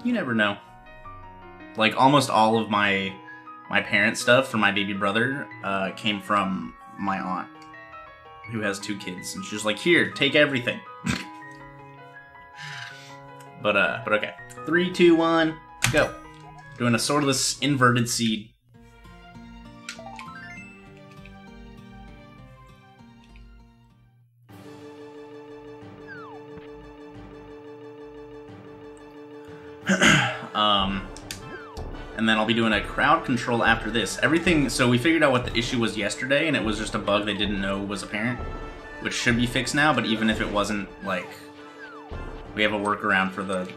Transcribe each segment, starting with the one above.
You never know. Like, almost all of my parents' stuff for my baby brother came from my aunt, who has 2 kids, and she's like, here, take everything. But okay. 3, 2, 1, go. Doing a swordless inverted seed. And then I'll be doing a crowd control after this. Everything, so we figured out what the issue was yesterday, and it was just a bug they didn't know was apparent, which should be fixed now, but even if it wasn't, like, we have a workaround for the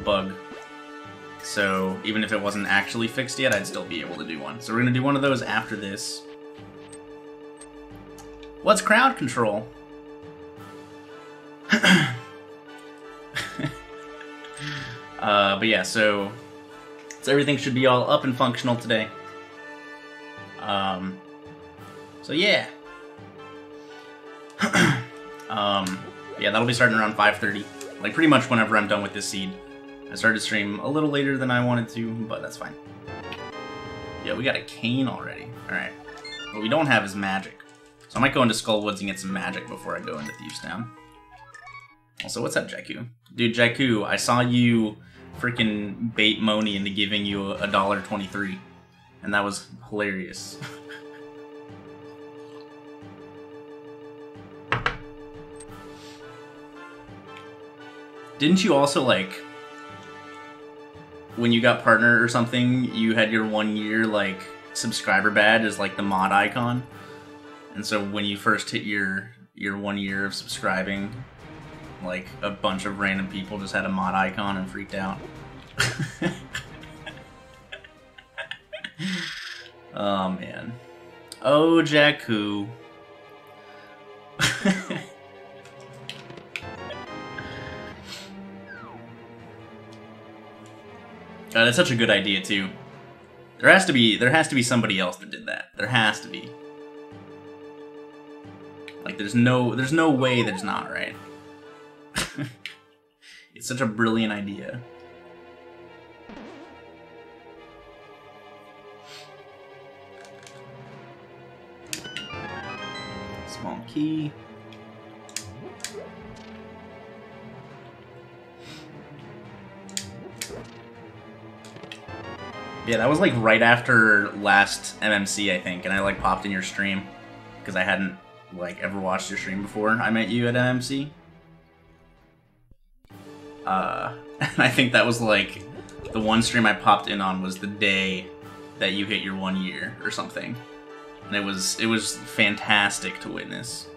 bug. So even if it wasn't actually fixed yet, I'd still be able to do one. So we're gonna do one of those after this. What's crowd control? But yeah, so everything should be all up and functional today. So yeah. Yeah, that'll be starting around 5:30. Like, pretty much whenever I'm done with this seed. I started to stream a little later than I wanted to, but that's fine. Yeah, we got a cane already. Alright. What we don't have is magic. So I might go into Skullwoods and get some magic before I go into Thieves Town. Also, what's up, Jakku? Dude, Jakku, I saw you freaking bait Moni into giving you $1.23. And that was hilarious. Didn't you also, like, when you got partner or something, you had your 1 year, like, subscriber badge as, like, the mod icon? And so when you first hit your 1 year of subscribing, like, a bunch of random people just had a mod icon and freaked out. Oh, man. Oh, Jakku. God, that's such a good idea too. There has to be somebody else that did that. There has to be. Like, there's no way there's not, right? It's such a brilliant idea. Small key. Yeah, that was like right after last MMC, I think, and I like popped in your stream because I hadn't like ever watched your stream before I met you at MMC. And I think that was like the one stream I popped in on was the day that you hit your 1 year or something, and it was fantastic to witness.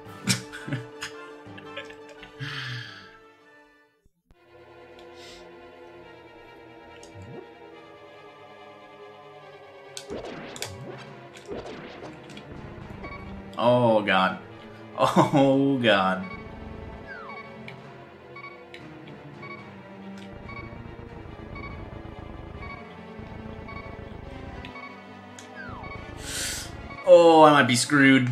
Oh god. Oh god. Oh, I might be screwed.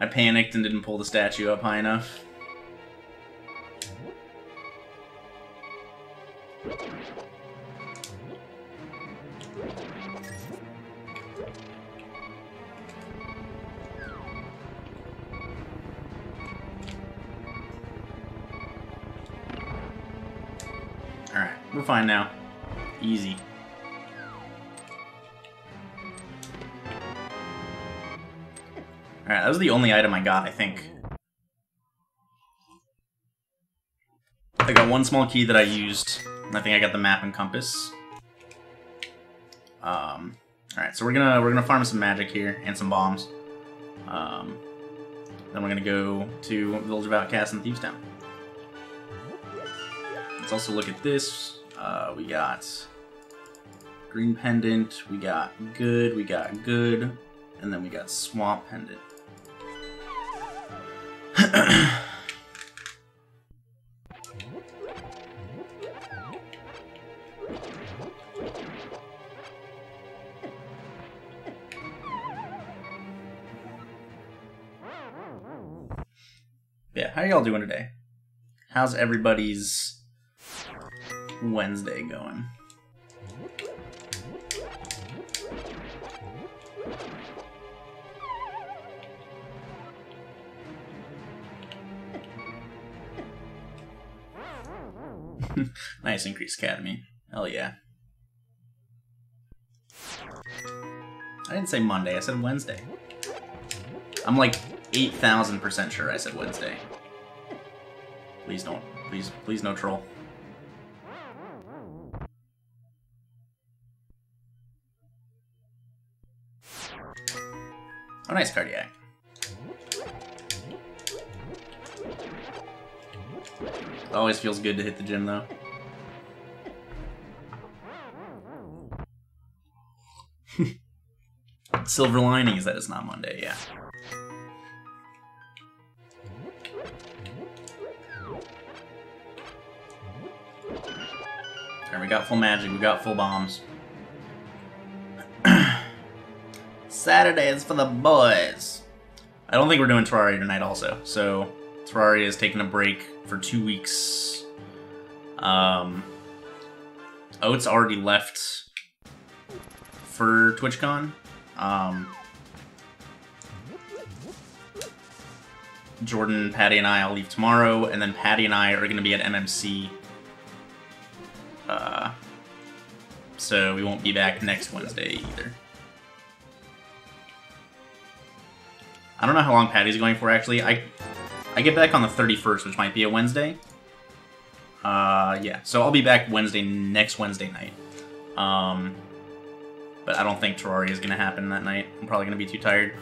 I panicked and didn't pull the statue up high enough. Alright, we're fine now. Easy. Alright, that was the only item I got, I think. I got one small key that I used, and I think I got the map and compass. Alright, so we're gonna farm some magic here, and some bombs. Then we're gonna go to Village of Outcasts and Thieves Town. Let's also look at this. We got green pendant, we got good, and then we got swamp pendant. Yeah, how y'all doing today? How's everybody's Wednesday going? Nice increased academy. Hell yeah. I didn't say Monday, I said Wednesday. I'm like 8,000% sure I said Wednesday. Please don't. Please no troll. Oh, nice cardiac. It always feels good to hit the gym, though. Silver lining is that it's not Monday, yeah. Alright, we got full magic, we got full bombs. Saturday is for the boys. I don't think we're doing Terraria tonight also, so Terraria is taking a break for 2 weeks. Oats already left for TwitchCon. Jordan, Patty, and I will leave tomorrow, and then Patty and I are going to be at MMC. So we won't be back next Wednesday either. I don't know how long Patty's going for, actually. I get back on the 31st, which might be a Wednesday. Yeah, so I'll be back next Wednesday night. But I don't think Terraria is going to happen that night. I'm probably going to be too tired.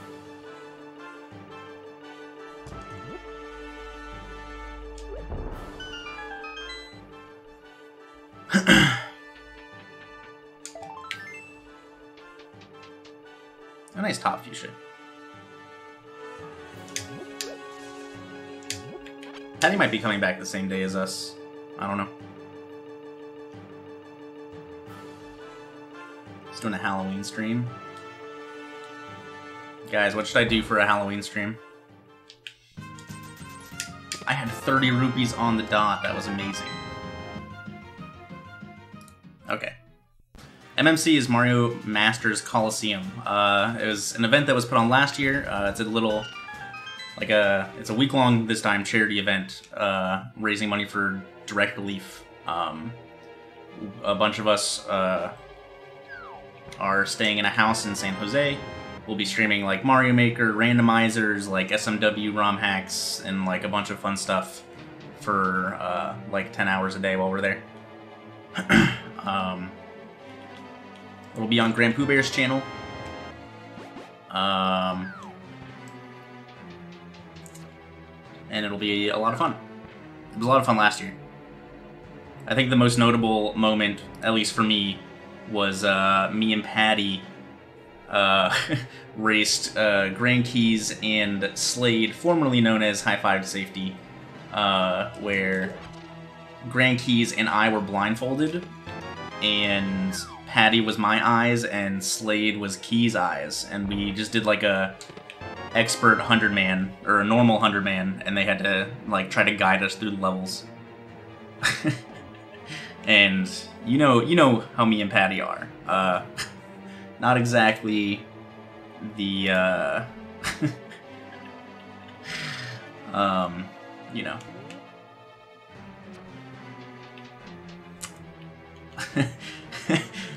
A nice top fuchsia. Patty might be coming back the same day as us. I don't know. Just doing a Halloween stream. Guys, what should I do for a Halloween stream? I had 30 rupees on the dot. That was amazing. Okay. MMC is Mario Masters Coliseum. It was an event that was put on last year. It's a little, it's a week-long, this time, charity event, raising money for direct relief. A bunch of us are staying in a house in San Jose. We'll be streaming like Mario Maker, randomizers, like SMW ROM hacks, and like a bunch of fun stuff for like 10 hours a day while we're there. It'll be on Grand Pooh Bear's channel. And it'll be a lot of fun. It was a lot of fun last year. I think the most notable moment, at least for me, was me and Patty raced Grand Keys and Slade, formerly known as High Five Safety, where Grand Keys and I were blindfolded, and Patty was my eyes and Slade was Keys' eyes, and we just did like a expert 100-man, or a normal 100-man, and they had to like try to guide us through the levels. And you know how me and Patty are. Not exactly the you know.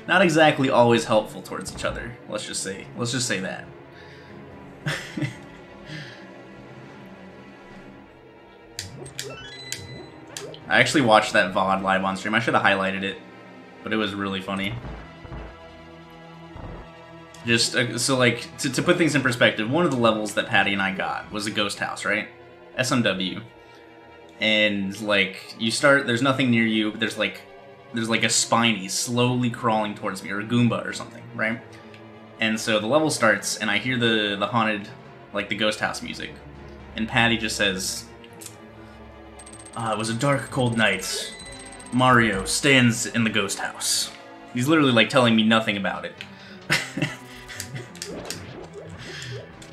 Not exactly always helpful towards each other. Let's just say that. I actually watched that VOD live on stream. I should have highlighted it, but it was really funny. Just so like to put things in perspective, one of the levels that Patty and I got was a ghost house, right? SMW, and like you start, there's nothing near you, but there's like a spiny slowly crawling towards me, or a Goomba or something, right? And so the level starts, and I hear the haunted, like the ghost house music, and Patty just says, "It was a dark, cold night. Mario stands in the ghost house." He's literally like telling me nothing about it.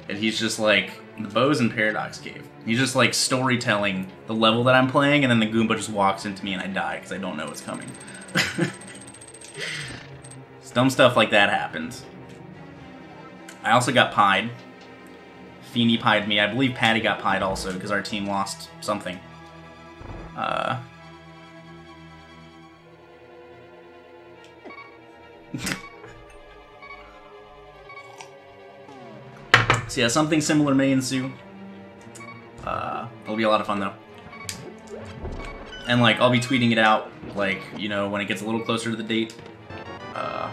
And he's just like, The Bow's in Paradox Cave. He's just like storytelling the level that I'm playing, and then the Goomba just walks into me and I die because I don't know what's coming. Dumb stuff like that happens. I also got pied. Feeny pied me. I believe Patty got pied also because our team lost something. So yeah, something similar may ensue. It'll be a lot of fun though. And like, I'll be tweeting it out, like, you know, when it gets a little closer to the date.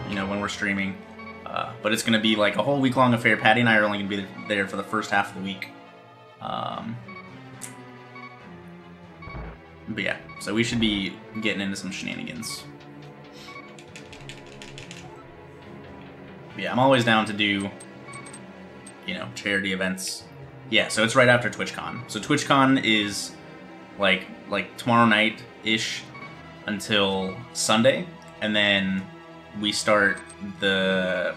You know, when we're streaming. But it's gonna be like a whole week-long affair. Patty and I are only gonna be there for the first half of the week. But yeah, so we should be getting into some shenanigans. But yeah, I'm always down to do, you know, charity events. Yeah, so it's right after TwitchCon. So TwitchCon is like tomorrow night-ish until Sunday, and then we start the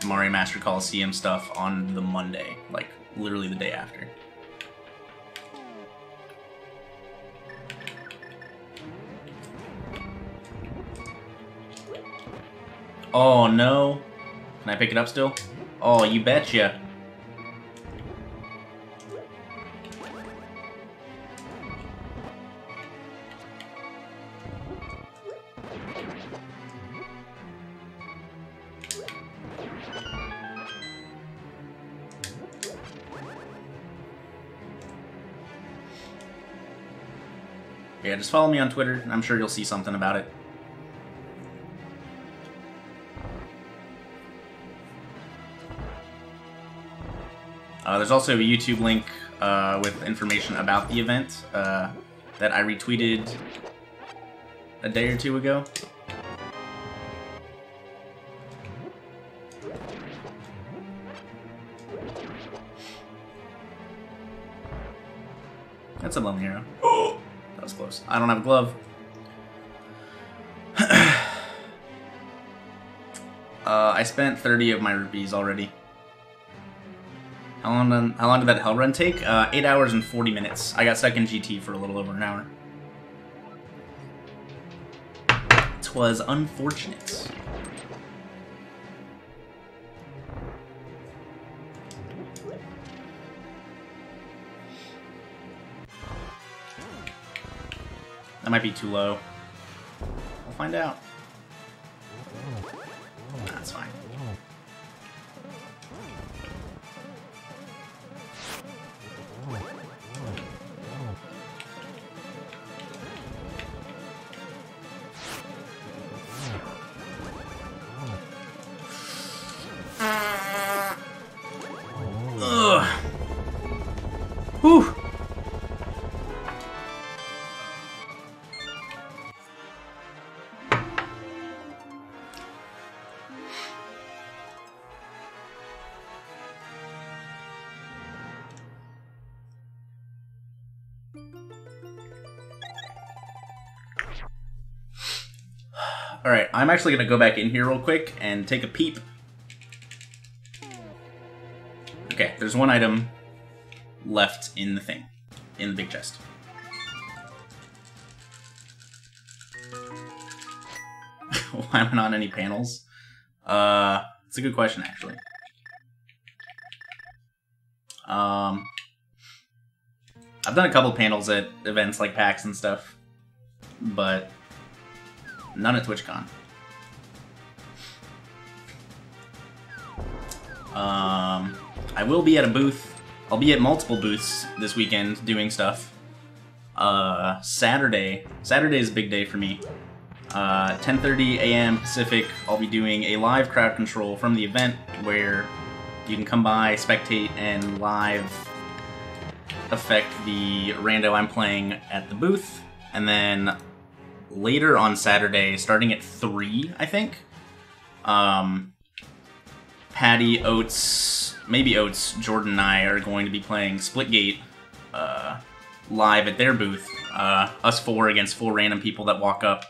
Mario Master Coliseum stuff on the Monday, like literally the day after. Oh no. Can I pick it up still? Oh, you betcha. Yeah, just follow me on Twitter, and I'm sure you'll see something about it. There's also a YouTube link with information about the event that I retweeted a day or two ago. That's a Lone Hero. Oh, that was close. I don't have a glove. I spent 30 of my rupees already. How long did that hell run take? 8 hours and 40 minutes. I got stuck in GT for a little over an hour. 'Twas unfortunate. That might be too low. We'll find out. That's fine. Ugh. Whew. Alright, I'm actually going to go back in here real quick and take a peep. Okay, there's one item left in the thing, in the big chest. Why am I not on any panels? It's a good question, actually. I've done a couple panels at events like PAX and stuff, but none at TwitchCon. I will be at a booth. I'll be at multiple booths this weekend doing stuff. Saturday is a big day for me. 10:30 a.m. Pacific, I'll be doing a live crowd control from the event where you can come by, spectate, and live affect the rando I'm playing at the booth. And then later on Saturday, starting at 3, I think, Patty, Oates, maybe Oates, Jordan, and I are going to be playing Splitgate live at their booth. Us 4 against 4 random people that walk up.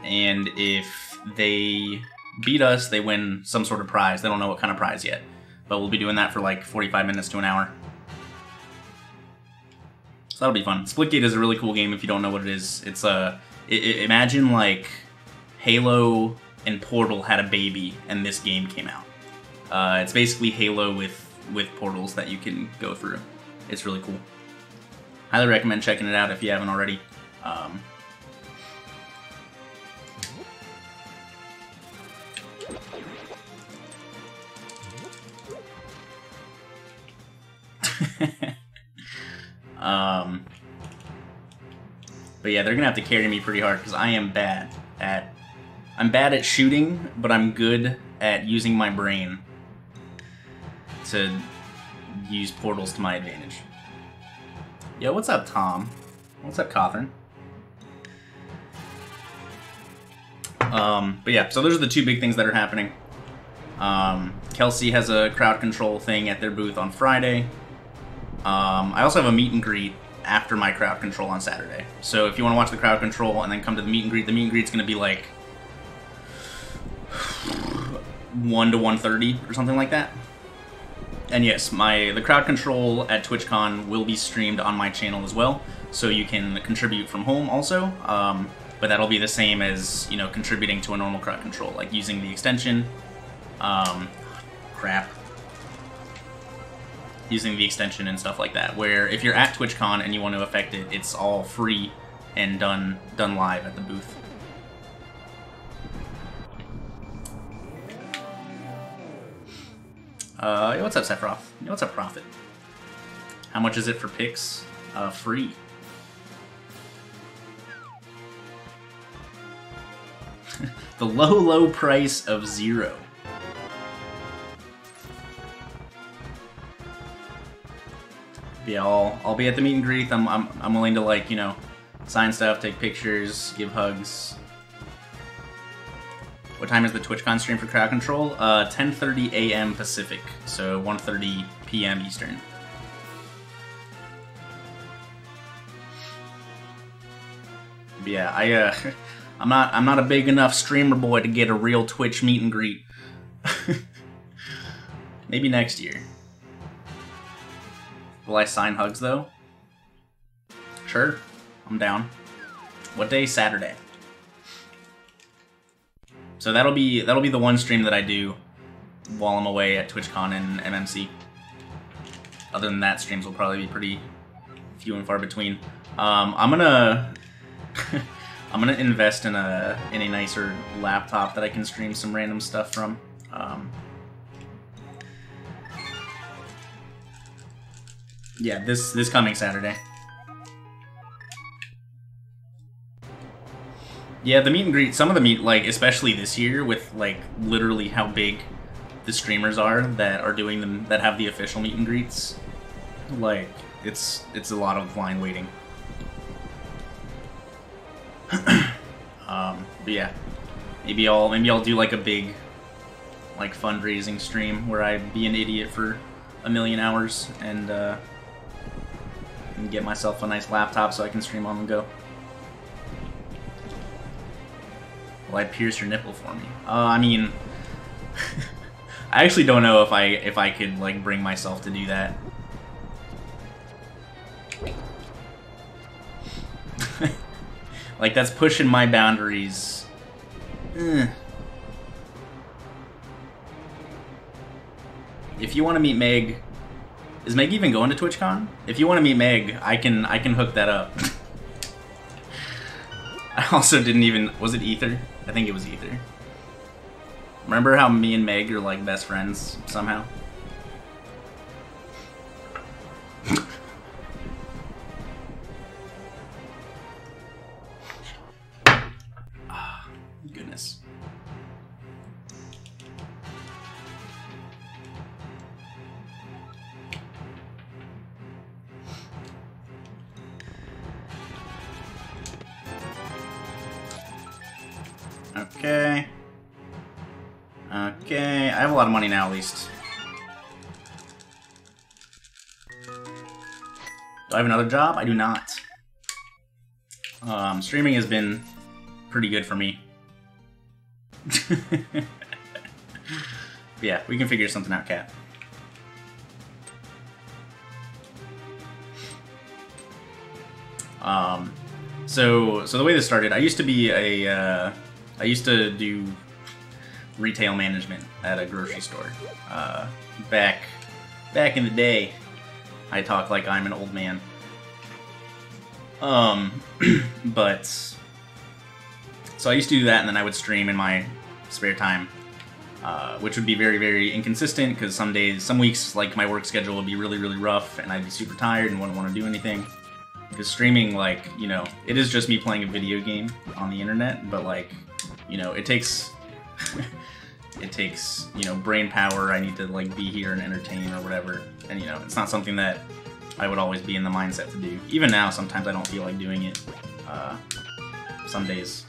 And if they beat us, they win some sort of prize. They don't know what kind of prize yet. But we'll be doing that for like 45 minutes to an hour. that'll be fun. Splitgate is a really cool game if you don't know what it is. It's imagine like Halo and Portal had a baby and this game came out. It's basically Halo with portals that you can go through. It's really cool. Highly recommend checking it out if you haven't already. But yeah, they're gonna have to carry me pretty hard because I am bad at shooting, but I'm good at using my brain to use portals to my advantage. Yo, what's up, Tom? What's up, Catherine? But yeah, so those are the two big things that are happening. Kelsey has a crowd control thing at their booth on Friday. I also have a meet and greet after my crowd control on Saturday. So if you want to watch the crowd control and then come to the meet and greet's going to be like 1 to 1:30 or something like that. And yes, the crowd control at TwitchCon will be streamed on my channel as well, so you can contribute from home also. But that'll be the same as, you know, contributing to a normal crowd control, like using the extension. Using the extension and stuff like that, where if you're at TwitchCon and you want to affect it, it's all free and done live at the booth. Yo, what's up, Sephiroth? Yo, what's up, Prophet? How much is it for picks? Free. The low price of 0. Yeah, I'll be at the meet and greet. I'm willing to, like, you know, sign stuff, take pictures, give hugs. What time is the TwitchCon stream for crowd control? 10:30 a.m. Pacific, so 1:30 p.m. Eastern. But yeah, I'm not a big enough streamer boy to get a real Twitch meet and greet. Maybe next year. Will I sign hugs though? Sure, I'm down. What day? Saturday. So that'll be the one stream that I do while I'm away at TwitchCon and MMC. Other than that, streams will probably be pretty few and far between. I'm gonna I'm gonna invest in a nicer laptop that I can stream some random stuff from. Yeah, this coming Saturday. Yeah, the meet and greet, some of the meet, like, especially this year with, like, literally how big the streamers are that are doing them, that have the official meet and greets. Like, it's a lot of line waiting. But yeah, maybe I'll do, like, a big, like, fundraising stream where I be an idiot for a million hours and get myself a nice laptop so I can stream on the go. Will I pierce your nipple for me? I mean, I actually don't know if I could, like, bring myself to do that. Like, that's pushing my boundaries. If you want to meet Meg, is Meg even going to TwitchCon? If you want to meet Meg, I can hook that up. I also didn't even... Was it Ether? I think it was Ether. Remember how me and Meg are, like, best friends somehow? Ah, goodness. Okay. Okay, I have a lot of money now, at least. Do I have another job? I do not. Streaming has been pretty good for me. Yeah, we can figure something out, Cat. So the way this started, I used to be I used to do retail management at a grocery store. Back in the day, I talk like I'm an old man. But so I used to do that, and then I would stream in my spare time, which would be very, very inconsistent because some weeks, like my work schedule would be really, really rough, and I'd be super tired and wouldn't want to do anything. Because streaming, like, you know, it is just me playing a video game on the internet, but like, you know, it takes it takes, you know, brain power. I need to like be here and entertain or whatever, and you know, it's not something that I would always be in the mindset to do. Even now, sometimes I don't feel like doing it. Some days.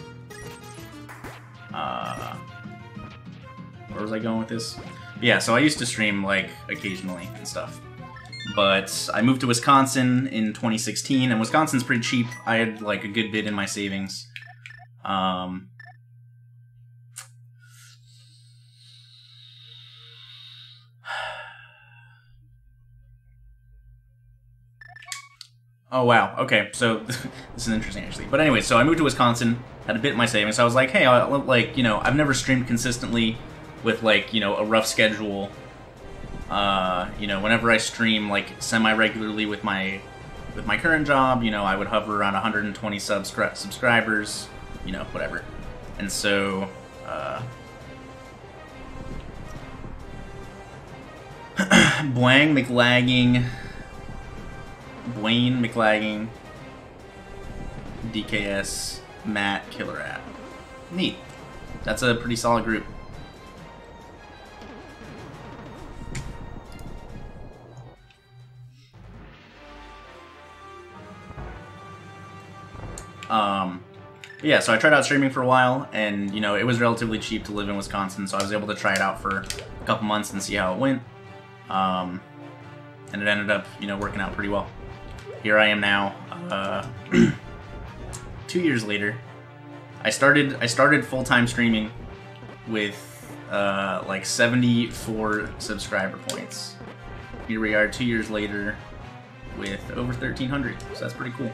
Where was I going with this? Yeah, so I used to stream like occasionally and stuff. But I moved to Wisconsin in 2016, and Wisconsin's pretty cheap. I had like a good bit in my savings. Oh wow, okay, so this is interesting actually. But anyway, so I moved to Wisconsin, had a bit in my savings. So I was like, hey, like, you know, I've never streamed consistently with like, you know, a rough schedule. You know, whenever I stream like semi-regularly with my current job, you know, I would hover around 120 subscribers, you know, whatever. And so, Bwayne McLagging, DKS, Matt, Killer App. Neat. That's a pretty solid group. Yeah, so I tried out streaming for a while, and, you know, it was relatively cheap to live in Wisconsin, so I was able to try it out for a couple months and see how it went. And it ended up, you know, working out pretty well. Here I am now, 2 years later. I started full-time streaming with, like 74 subscriber points. Here we are 2 years later with over 1,300, so that's pretty cool.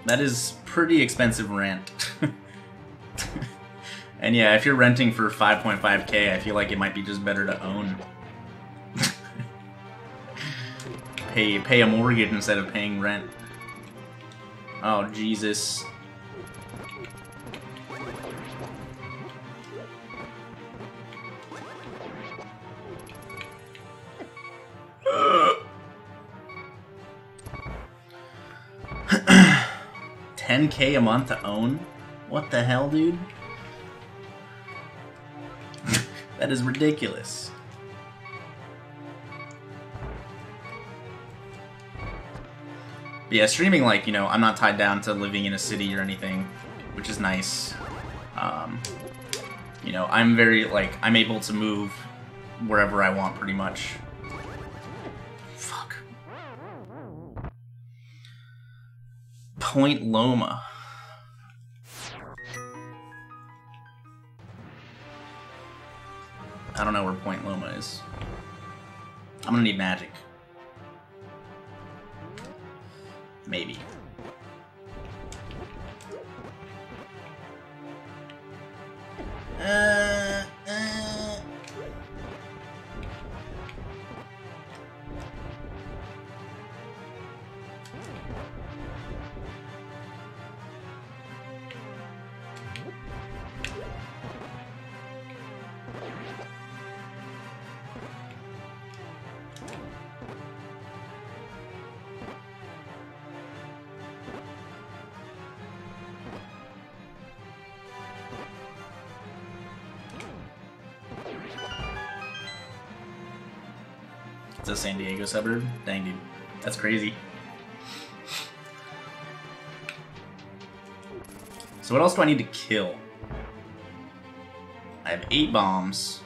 That is pretty expensive rent. And yeah, if you're renting for 5.5K, I feel like it might be just better to own. Pay a mortgage instead of paying rent. Oh, Jesus. $10K a month to own? What the hell, dude? That is ridiculous. But yeah, streaming, like, you know, I'm not tied down to living in a city or anything, which is nice. You know, I'm very, like, I'm able to move wherever I want, pretty much. Fuck. Point Loma. I don't know where Point Loma is. I'm gonna need magic. Maybe. It's a San Diego suburb? Dang, dude. That's crazy. So what else do I need to kill? I have 8 bombs.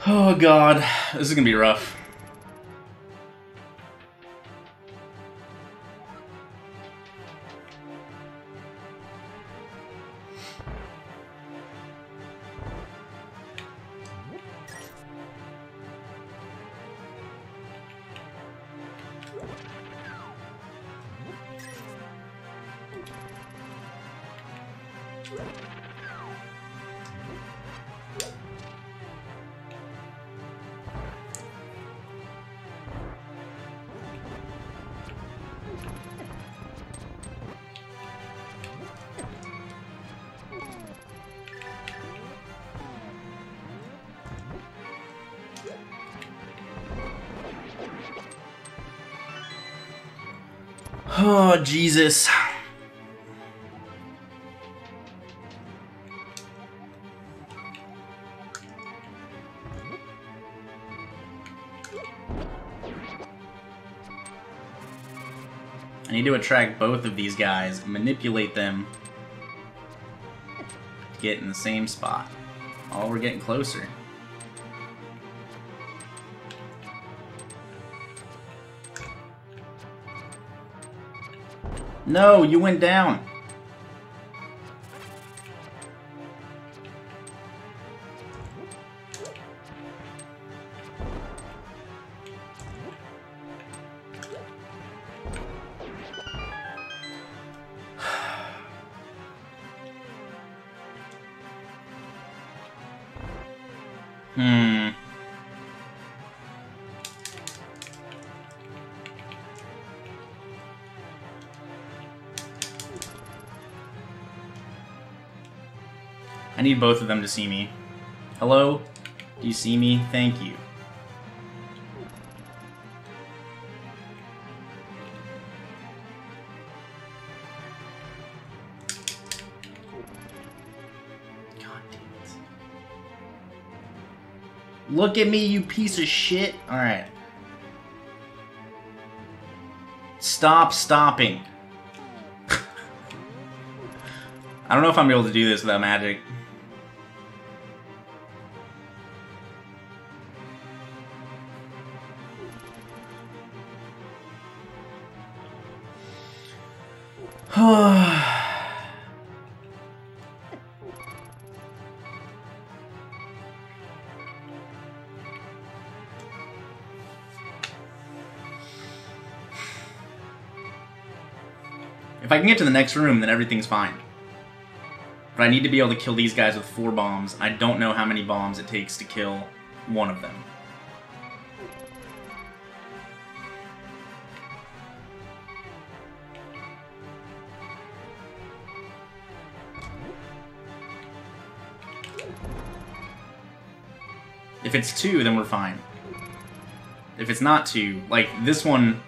Oh god, this is gonna be rough. Oh, Jesus. I need to attract both of these guys and manipulate them to get in the same spot. Oh, we're getting closer. No, you went down. I need both of them to see me. Hello? Do you see me? Thank you. God damn it. Look at me, you piece of shit. Alright. Stop stopping. I don't know if I'm able to do this without magic. If I can get to the next room, then everything's fine. But I need to be able to kill these guys with 4 bombs. I don't know how many bombs it takes to kill one of them. If it's 2, then we're fine. If it's not 2, like this one...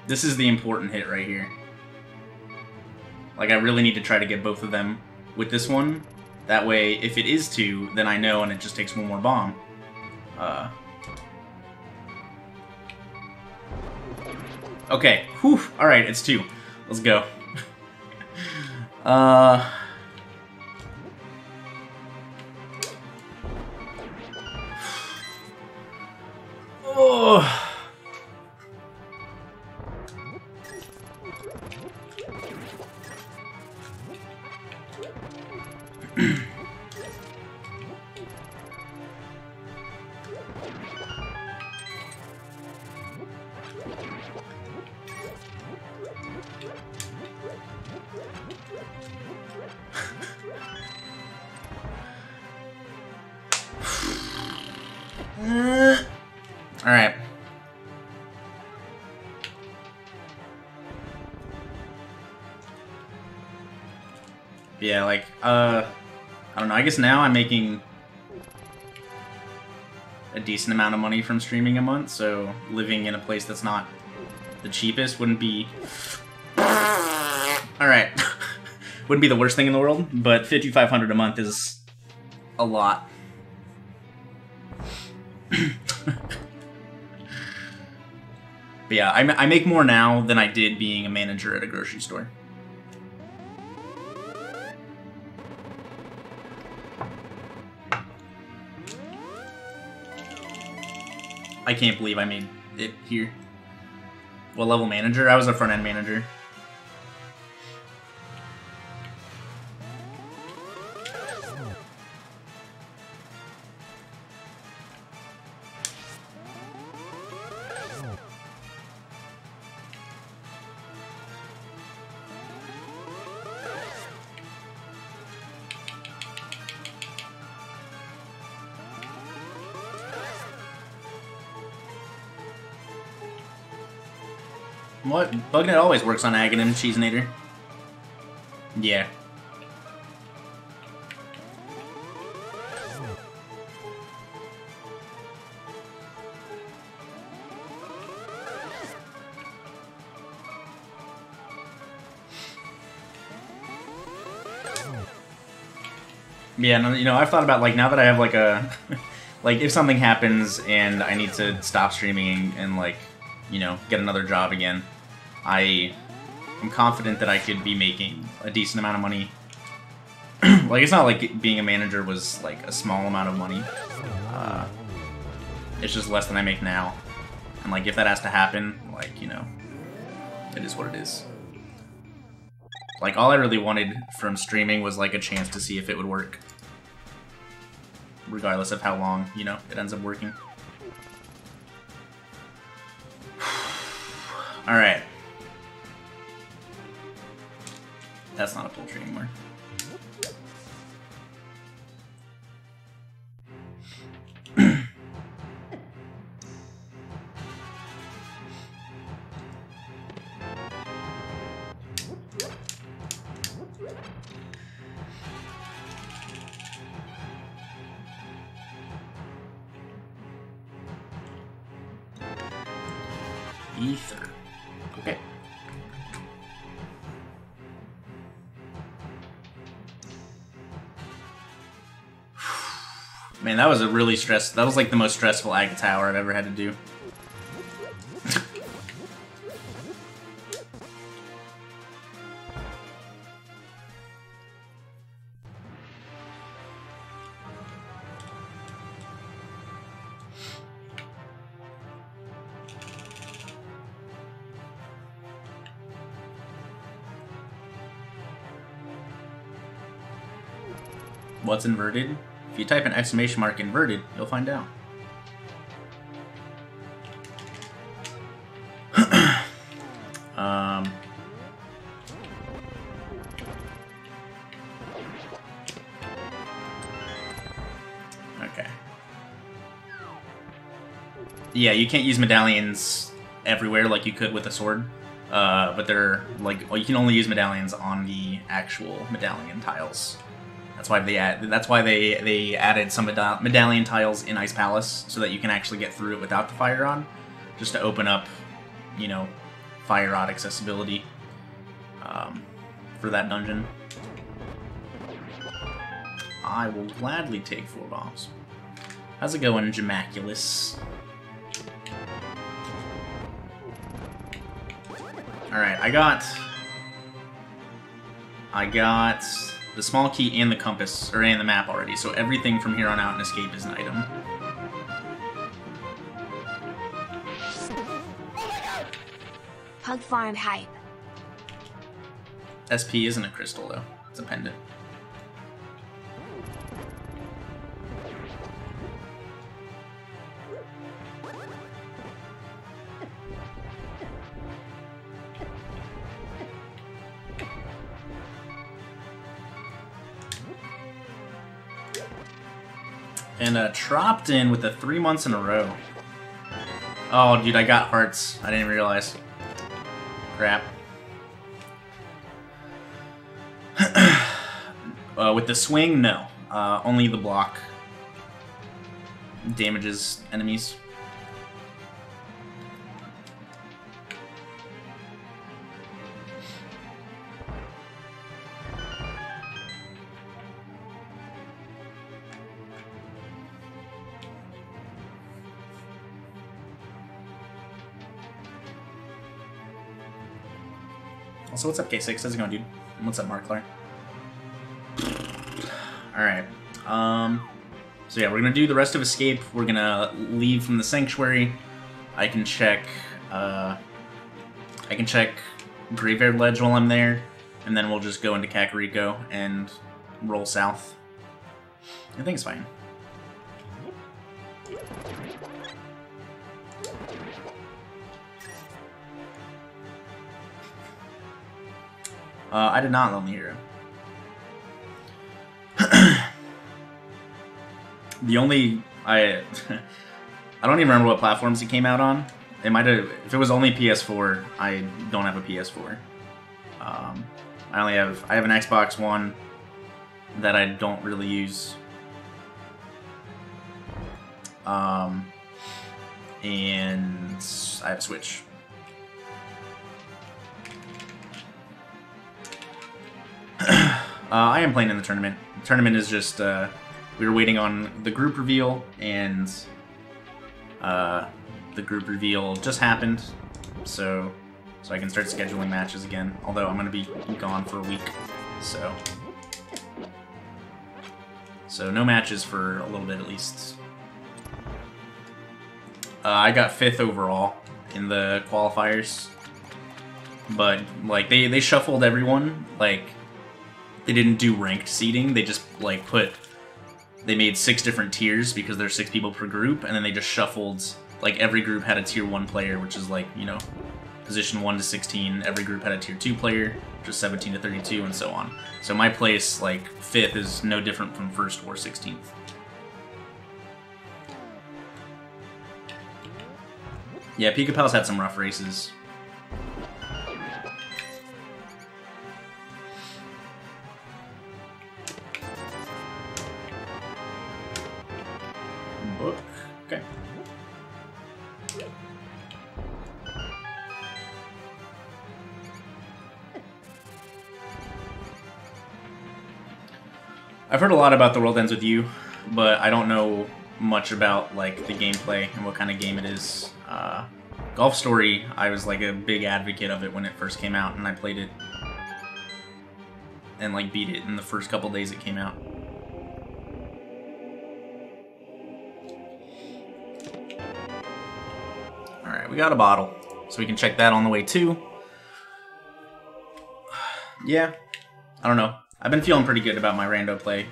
This is the important hit right here. Like, I really need to try to get both of them with this one. That way, if it is 2, then I know and it just takes one more bomb. Okay. Whew. Alright, it's 2. Let's go. Oh. Alright. Yeah, like, I don't know, I guess now I'm making a decent amount of money from streaming a month, so living in a place that's not the cheapest wouldn't be... Alright. Wouldn't be the worst thing in the world, but $5,500 a month is a lot. But yeah, I make more now than I did being a manager at a grocery store. I can't believe I made it here. What level manager? I was a front-end manager. What? Bugnet always works on Aghanim, Cheesenator. Yeah. Yeah, no, you know, I've thought about, like, now that I have, like, a... like, if something happens and I need to stop streaming and, like, you know, get another job again, I am confident that I could be making a decent amount of money. Like, it's not like being a manager was, like, a small amount of money. It's just less than I make now. And, like, if that has to happen, like, you know, it is what it is. Like, all I really wanted from streaming was, like, a chance to see if it would work. Regardless of how long, you know, it ends up working. Alright. That's not a poultry anymore. Ether. Okay. Man, that was a really that was like the most stressful Ag Tower I've ever had to do. What's inverted? If you type an exclamation mark inverted, you'll find out. Okay. Yeah, you can't use medallions everywhere like you could with a sword. But they're like, well, you can only use medallions on the actual medallion tiles. That's why they added some medallion tiles in Ice Palace so that you can actually get through it without the fire rod, just to open up, you know, fire rod accessibility for that dungeon. I will gladly take 4 bombs. How's it going, Jamaculus? Alright, I got the small key and the compass, or and the map already, so everything from here on out in Escape is an item. Pug Farm hype. SP isn't a crystal, though. It's a pendant. And Tropped in with the 3 months in a row. Oh, dude, I got hearts. I didn't realize. Crap. With the swing, no. Only the block. damages enemies. Also, what's up, K6? How's it going, dude? What's up, Marklar? Alright. So yeah, we're gonna do the rest of Escape. We're gonna leave from the Sanctuary. I can check Graveyard Ledge while I'm there, and then we'll just go into Kakariko and roll south. I think it's fine. I did not Lonely Hero. The only I don't even remember what platforms it came out on. It might have, if it was only PS4. I don't have a PS4. I have an Xbox One that I don't really use. And I have a Switch. I am playing in the tournament. The tournament is just, we were waiting on the group reveal, and the group reveal just happened, so I can start scheduling matches again, although I'm going to be gone for a week, so no matches for a little bit at least. I got 5th overall in the qualifiers, but, like, they shuffled everyone, like, they didn't do ranked seeding. They just like they made 6 different tiers because there's 6 people per group, and then they just shuffled, like, every group had a tier 1 player, which is like, you know, position 1 to 16. Every group had a tier 2 player, which is 17 to 32, and so on. So my place, like 5th, is no different from 1st or 16th. Yeah, Pika Pal's had some rough races. Book. Okay. I've heard a lot about The World Ends With You, but I don't know much about, like, the gameplay and what kind of game it is. Golf Story, I was like a big advocate of it when it first came out, and I played it and like beat it in the first couple days it came out. Alright, we got a bottle, so we can check that on the way too. Yeah, I don't know. I've been feeling pretty good about my rando play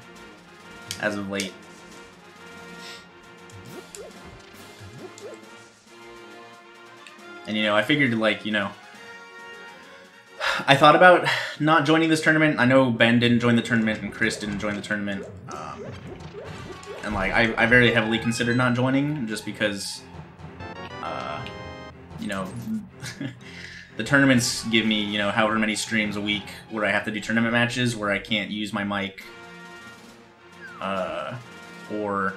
as of late. And, you know, I figured, like, you know, I thought about not joining this tournament. I know Ben didn't join the tournament and Chris didn't join the tournament. And, like, I very heavily considered not joining just because, you know, the tournaments give me, you know, however many streams a week where I have to do tournament matches where I can't use my mic, or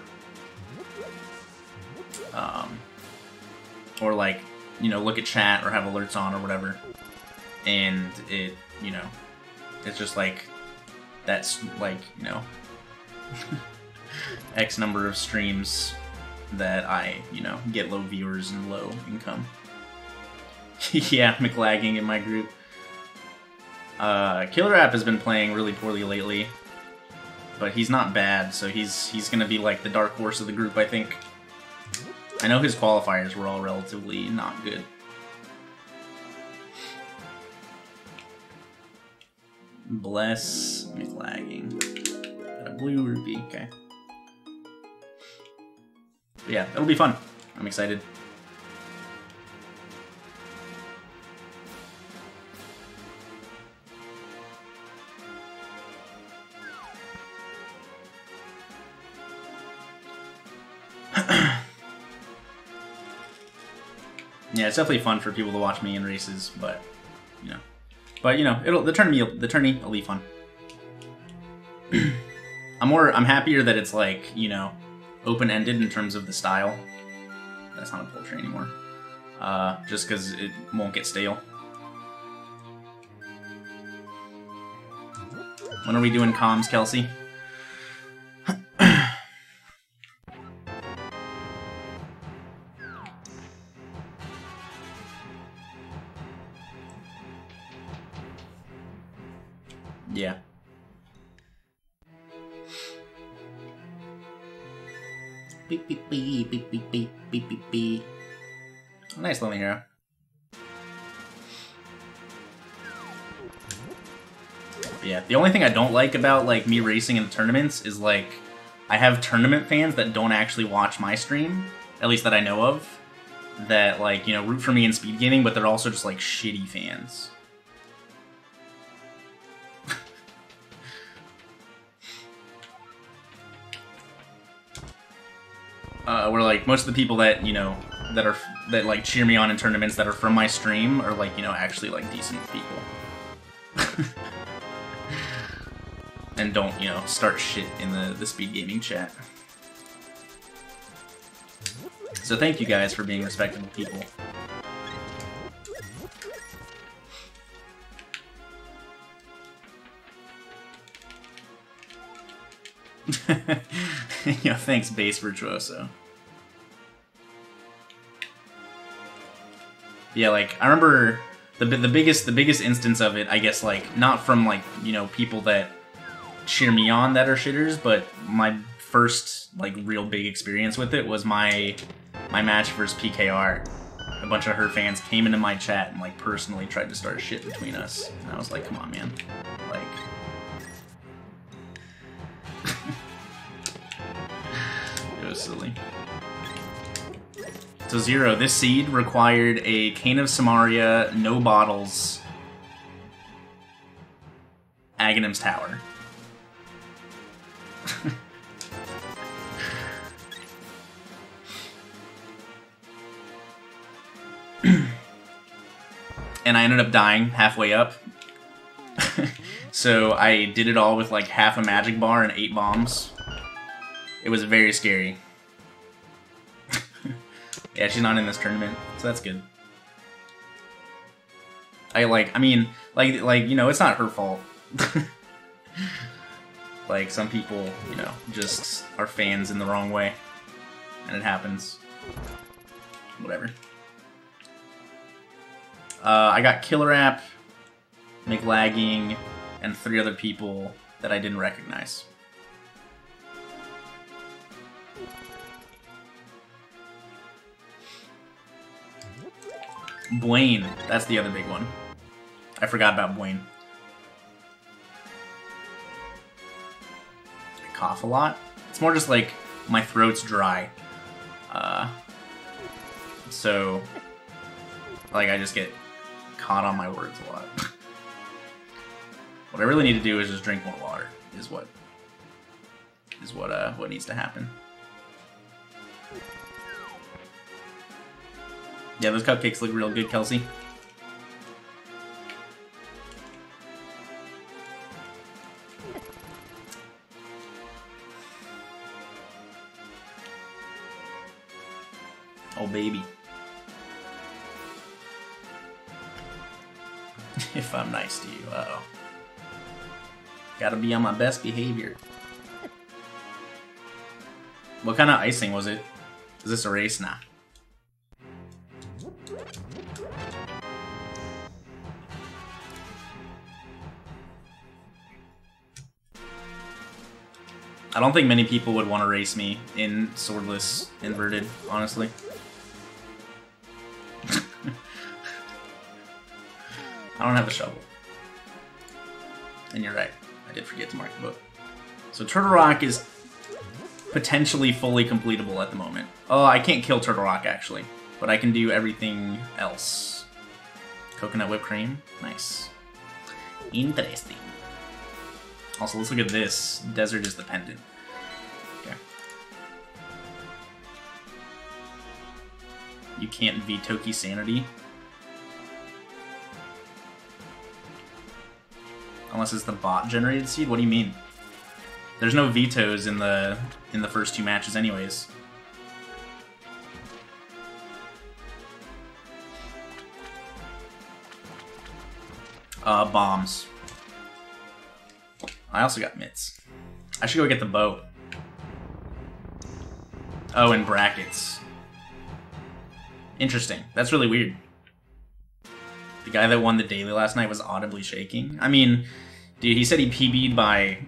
like, you know, look at chat or have alerts on or whatever. And it, you know, it's just like, that's like, you know, X number of streams that I, you know, get low viewers and low income. Yeah, McLagging in my group. Killer App has been playing really poorly lately, but he's not bad, so he's gonna be like the dark horse of the group, I think. I know his qualifiers were all relatively not good. Bless McLagging. Got a blue rupee, okay. But yeah, it'll be fun. I'm excited. Yeah, it's definitely fun for people to watch me in races, but you know, the tourney will be fun. I'm happier that it's like, you know, open-ended in terms of the style. That's not a poultry anymore. Just because it won't get stale. When are we doing comms, Kelsey? Yeah. Beep beep beep beep beep beep beep beep beep. Nice lonely hero. Yeah, the only thing I don't like about like me racing in tournaments is like I have tournament fans that don't actually watch my stream, at least that I know of, that like, you know, root for me in speed gaming, but they're also just like shitty fans. Where like most of the people that, you know, that like cheer me on in tournaments that are from my stream are like, you know, actually like decent people. And don't, you know, start shit in the speed gaming chat. So thank you guys for being respectable people. Yeah, thanks, Bass Virtuoso. Yeah, like I remember the biggest instance of it, I guess, like not from like, you know, people that cheer me on that are shitters, but my first like real big experience with it was my match versus PKR. A bunch of her fans came into my chat and like personally tried to start shit between us, and I was like, come on, man, like. It was silly. So Zero, this seed required a Cane of Samaria, no bottles, Aghanim's Tower. And I ended up dying halfway up. So I did it all with like half a magic bar and 8 bombs. It was very scary. Yeah, she's not in this tournament, so that's good. I mean, you know, it's not her fault. Like, some people, you know, just are fans in the wrong way. And it happens. Whatever. I got Killer App, McLagging, and 3 other people that I didn't recognize. Blaine, that's the other big one. I forgot about Blaine. I cough a lot. It's more just like my throat's dry. So, like, I just get caught on my words a lot. What I really need to do is just drink more water, is what needs to happen. Yeah, those cupcakes look real good, Kelsey. Oh, baby. If I'm nice to you, uh-oh. Gotta be on my best behavior. What kind of icing was it? Is this a race? Nah. I don't think many people would want to race me in Swordless Inverted, honestly. I don't have a shovel. And you're right, I did forget to mark the book. So Turtle Rock is potentially fully completable at the moment. Oh, I can't kill Turtle Rock, actually. But I can do everything else. Coconut whipped cream? Nice. Interesting. Also, let's look at this. Desert is the pendant. Okay. You can't veto Toki Sanity. Unless it's the bot-generated seed? What do you mean? There's no vetoes in the first 2 matches anyways. Bombs. I also got mitts. I should go get the bow. Oh, and brackets. Interesting. That's really weird. The guy that won the daily last night was audibly shaking. I mean, dude, he said he PB'd by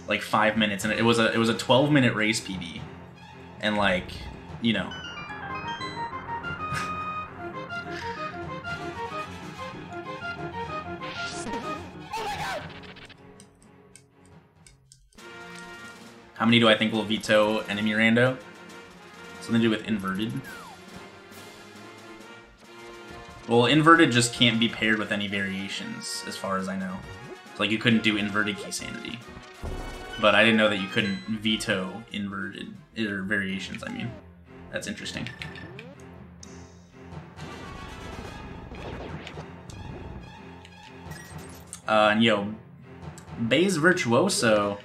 like 5 minutes, and it was a 12-minute race PB, and like, you know. How many do I think will veto enemy rando? Something to do with inverted. Well, inverted just can't be paired with any variations, as far as I know. So, like, you couldn't do inverted key sanity. But I didn't know that you couldn't veto inverted, or variations, I mean. That's interesting. And yo, Baze Virtuoso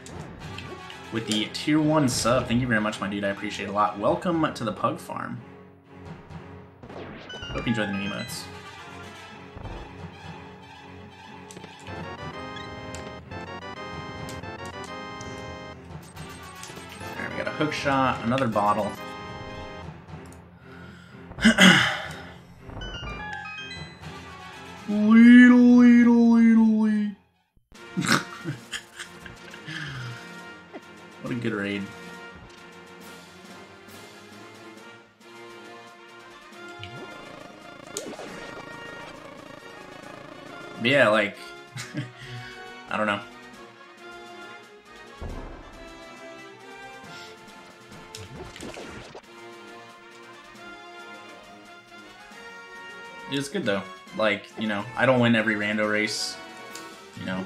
with the tier 1 sub. Thank you very much, my dude. I appreciate it a lot. Welcome to the Pug Farm. Hope you enjoy the new emotes. Alright, we got a hook shot, another bottle. What a good raid. But yeah, like, I don't know. It's good though. Like, you know, I don't win every rando race, you know.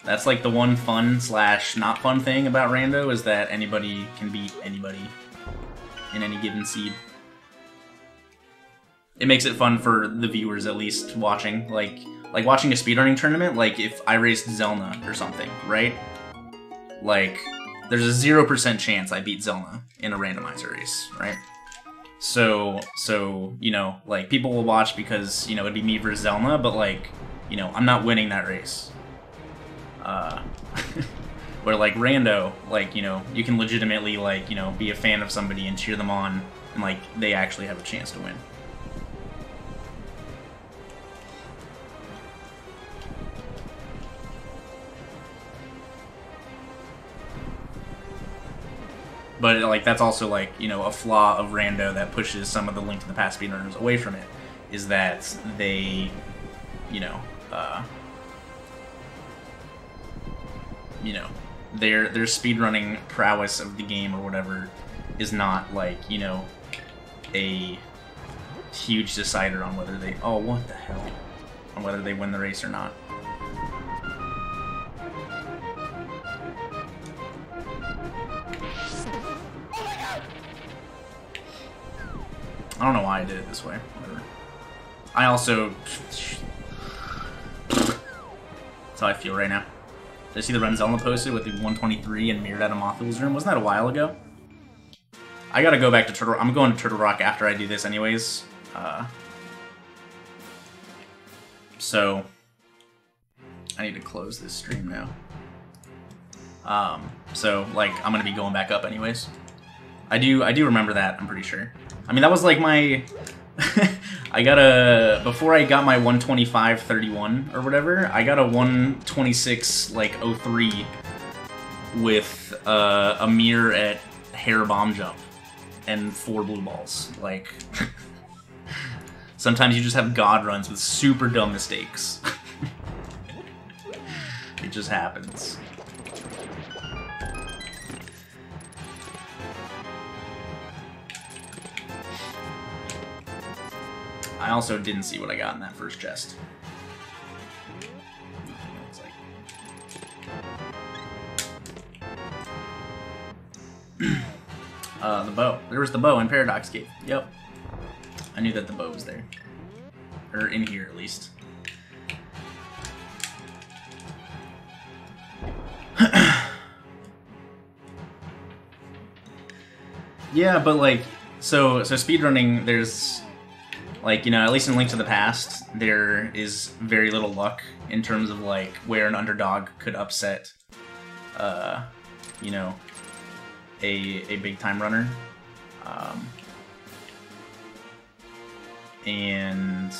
That's like the one fun / not fun thing about rando, is that anybody can beat anybody in any given seed. It makes it fun for the viewers, at least, watching. Like watching a speedrunning tournament, like if I raced Zelna or something, right? Like, there's a 0% chance I beat Zelna in a randomizer race, right? So, you know, like, people will watch because, you know, it'd be me versus Zelna, but, like, you know, I'm not winning that race. Where, like, rando, like, you know, you can legitimately, like, you know, be a fan of somebody and cheer them on, and, like, they actually have a chance to win. But, like, that's also, like, you know, a flaw of rando that pushes some of the Link to the Past speedrunners away from it, is that they, you know, their speedrunning prowess of the game or whatever is not, like, you know, a huge decider on whether they, oh, what the hell, on whether they win the race or not. I don't know why I did it this way. Whatever. I also... That's how I feel right now. Did I see the Renzelna posted with the 123 and mirrored out of Mothul's room? Wasn't that a while ago? I gotta go back to Turtle... I'm going to Turtle Rock after I do this anyways. So... I need to close this stream now. So, like, I'm gonna be going back up anyways. I do remember that, I'm pretty sure. I mean, that was like my... I got a... Before I got my 125.31 or whatever, I got a 126, like, 03 with a mirror at hair bomb jump and 4 blue balls. Like... Sometimes you just have god runs with super dumb mistakes. It just happens. I also didn't see what I got in that first chest. The bow. There was the bow in Paradox Cave. Yep. I knew that the bow was there. Or in here, at least. Yeah, but like, so speedrunning, there's, like, you know, at least in Link to the Past, there is very little luck in terms of, like, where an underdog could upset, you know, a big-time runner. And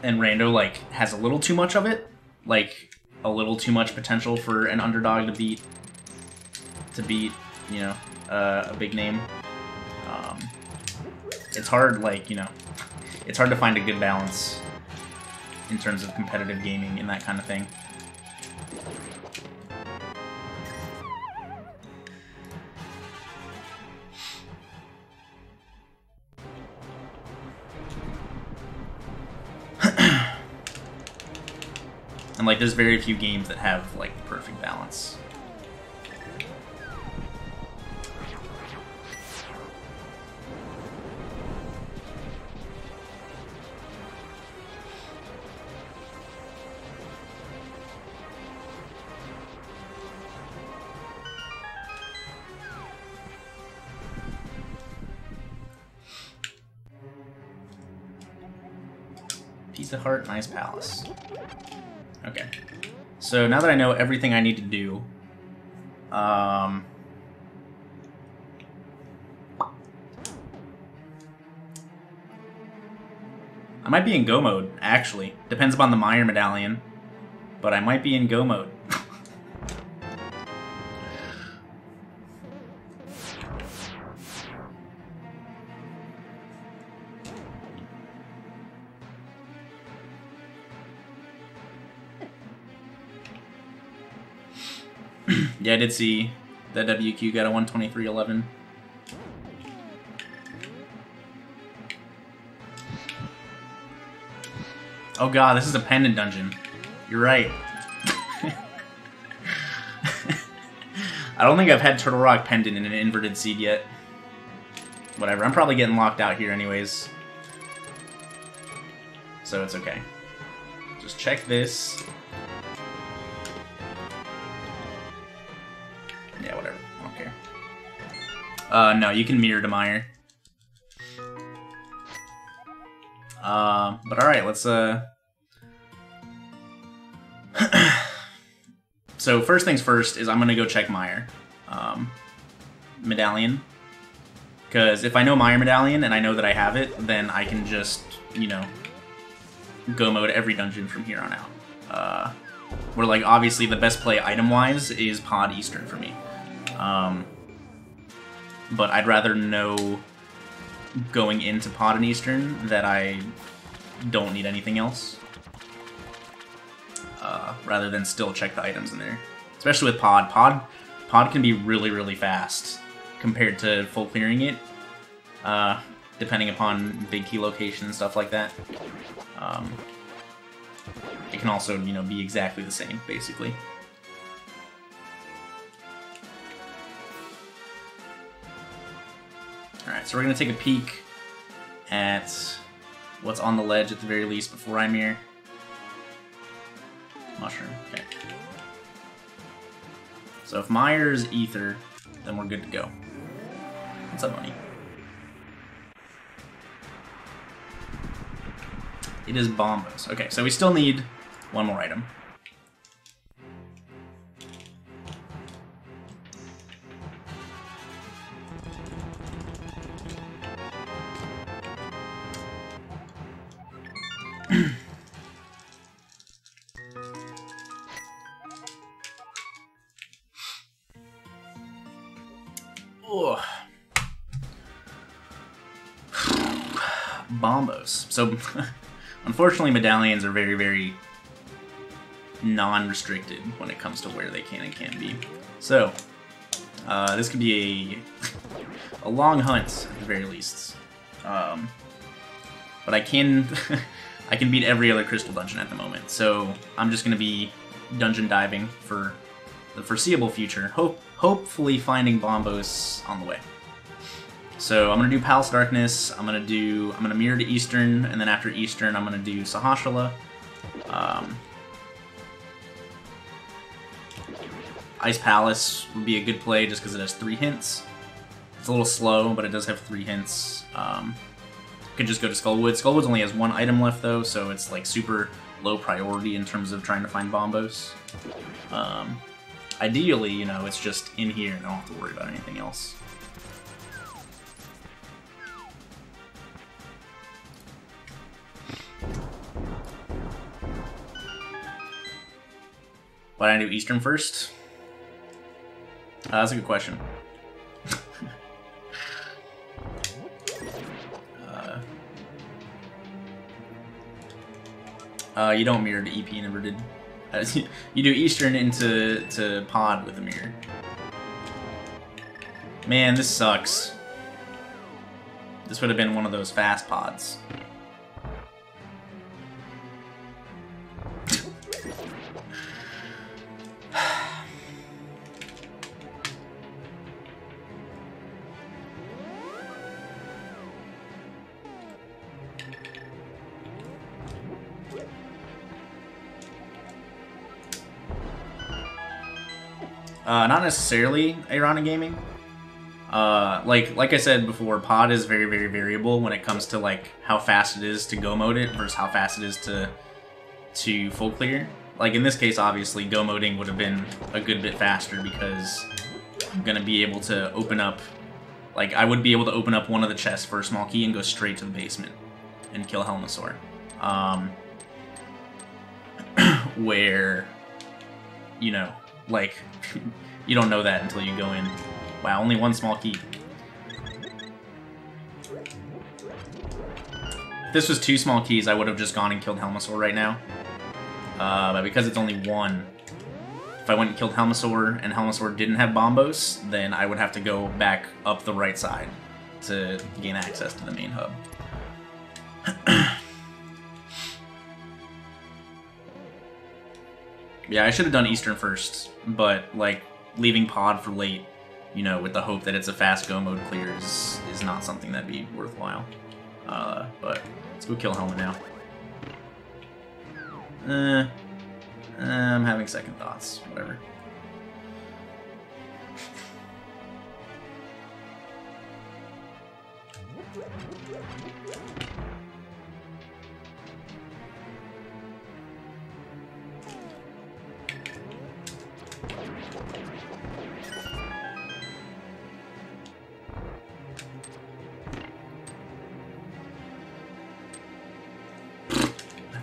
Rando, like, has a little too much of it, like, a little too much potential for an underdog to beat, you know, a big name. It's hard, like, you know, it's hard to find a good balance in terms of competitive gaming and that kind of thing. And, like, there's very few games that have, like, the perfect balance. Pizza Hut, nice palace. Okay. So now that I know everything I need to do, I might be in Go mode, actually. Depends upon the Meyer medallion, but I might be in Go mode. Yeah, I did see that WQ got a 123.11. Oh god, this is a pendant dungeon. You're right. I don't think I've had Turtle Rock Pendant in an inverted seed yet. Whatever, I'm probably getting locked out here anyways. So it's okay. Just check this. Yeah, whatever. I don't care. No, you can mirror to Meyer. But alright, let's, So, first things first is I'm gonna go check Meyer. Medallion. Because if I know Meyer Medallion and I know that I have it, then I can just, you know, go mode every dungeon from here on out. Where, like, obviously the best play item-wise is Pod Eastern for me. But I'd rather know going into Pod and Eastern that I don't need anything else. Rather than still check the items in there. Especially with Pod. Pod can be really, really fast compared to full clearing it. Depending upon big key location and stuff like that. It can also, you know, be exactly the same, basically. Alright, so we're going to take a peek at what's on the ledge at the very least before I mirror. Mushroom, okay. So if Meyer's Ether, then we're good to go. What's up, money? It is Bombos. Okay, so we still need one more item. Ugh. Bombos. So, unfortunately, medallions are very, very non-restricted when it comes to where they can and can't be. So, this could be a long hunt at the very least. But I can I can beat every other crystal dungeon at the moment. So I'm just gonna be dungeon diving for the foreseeable future. Hopefully finding Bombos on the way. So I'm gonna do Palace Darkness. I'm gonna mirror to Eastern, and then after Eastern, I'm gonna do Sahashala. Ice Palace would be a good play just because it has 3 hints. It's a little slow, but it does have 3 hints. Could just go to Skullwoods. Skullwoods only has 1 item left though, so it's like super low priority in terms of trying to find Bombos. Ideally, you know, it's just in here and I don't have to worry about anything else. Why did I do Eastern first? That's a good question. You don't mirror to EP and inverted. You do Eastern into Pod with a mirror. Man, this sucks. This would have been one of those fast pods. Not necessarily Ironic Gaming. Like I said before, Pod is very, very variable when it comes to like how fast it is to go mode it versus how fast it is to full clear. Like in this case, obviously, go moding would have been a good bit faster because I'm gonna be able to open up, like I would be able to open up one of the chests for a small key and go straight to the basement and kill Helmasaur. Where, you know, like. You don't know that until you go in. Wow, only 1 small key. If this was 2 small keys, I would have just gone and killed Helmasaur right now. But because it's only 1, if I went and killed Helmasaur and Helmasaur didn't have Bombos, then I would have to go back up the right side to gain access to the main hub. Yeah, I should have done Eastern first, but like leaving Pod for late, you know, with the hope that it's a fast go mode clear is not something that'd be worthwhile. But let's go kill Helma now. I'm having second thoughts. Whatever.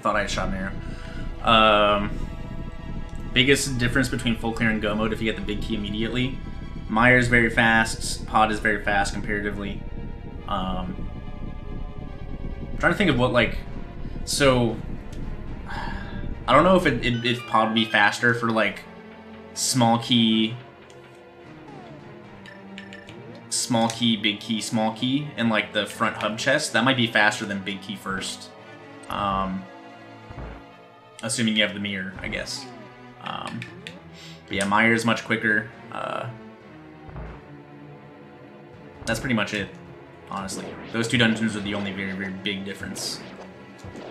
Thought I had shot an arrow. Biggest difference between full clear and go mode if you get the big key immediately. Myers very fast, Pod is very fast comparatively. I'm trying to think of what like, so I don't know if Pod would be faster for like small key, big key, small key, and like the front hub chest. That might be faster than big key first. Assuming you have the mirror, I guess. But yeah, Myers much quicker. That's pretty much it, honestly. Those 2 dungeons are the only very, very big difference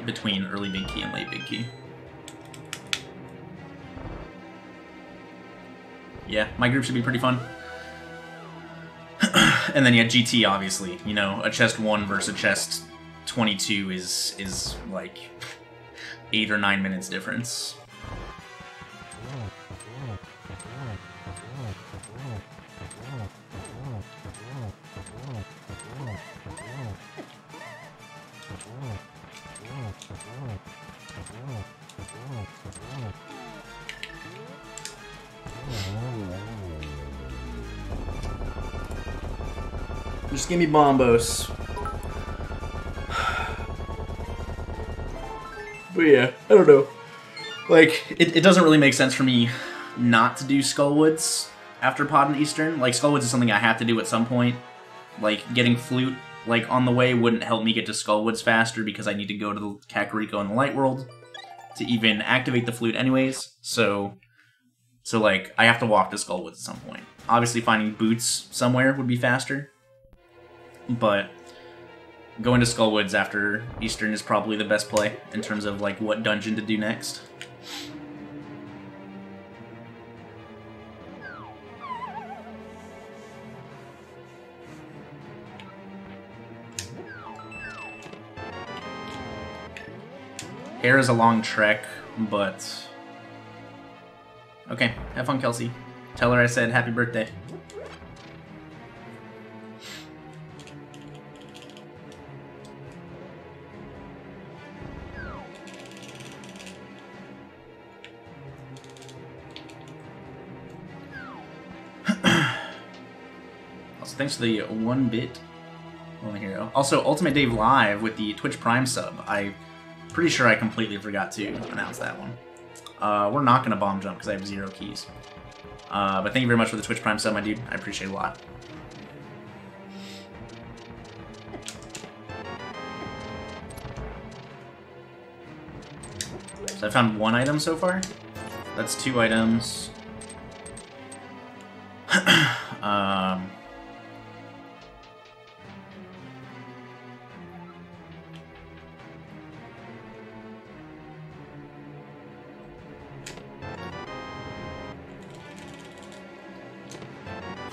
between early big key and late big key. Yeah, my group should be pretty fun. And then yeah, GT obviously. You know, a chest 1 versus a chest 22 is like 8 or 9 minutes difference. Just give me Bombos. But yeah, I don't know. Like, it doesn't really make sense for me not to do Skullwoods after Pod and Eastern. Like, Skullwoods is something I have to do at some point. Like, getting Flute, like, on the way wouldn't help me get to Skullwoods faster because I need to go to the Kakariko in the Light World to even activate the Flute anyways. So like, I have to walk to Skullwoods at some point. Obviously, finding boots somewhere would be faster. But going to Skullwoods after Eastern is probably the best play in terms of like what dungeon to do next. Hair is a long trek, but... Okay, have fun, Kelsey. Tell her I said happy birthday. Also, thanks for the 1-bit. Here. Also, Ultimate Dave Live with the Twitch Prime sub. I'm pretty sure I completely forgot to announce that one. We're not going to bomb jump because I have 0 keys. But thank you very much for the Twitch Prime sub, my dude. I appreciate it a lot. So I found 1 item so far. That's 2 items.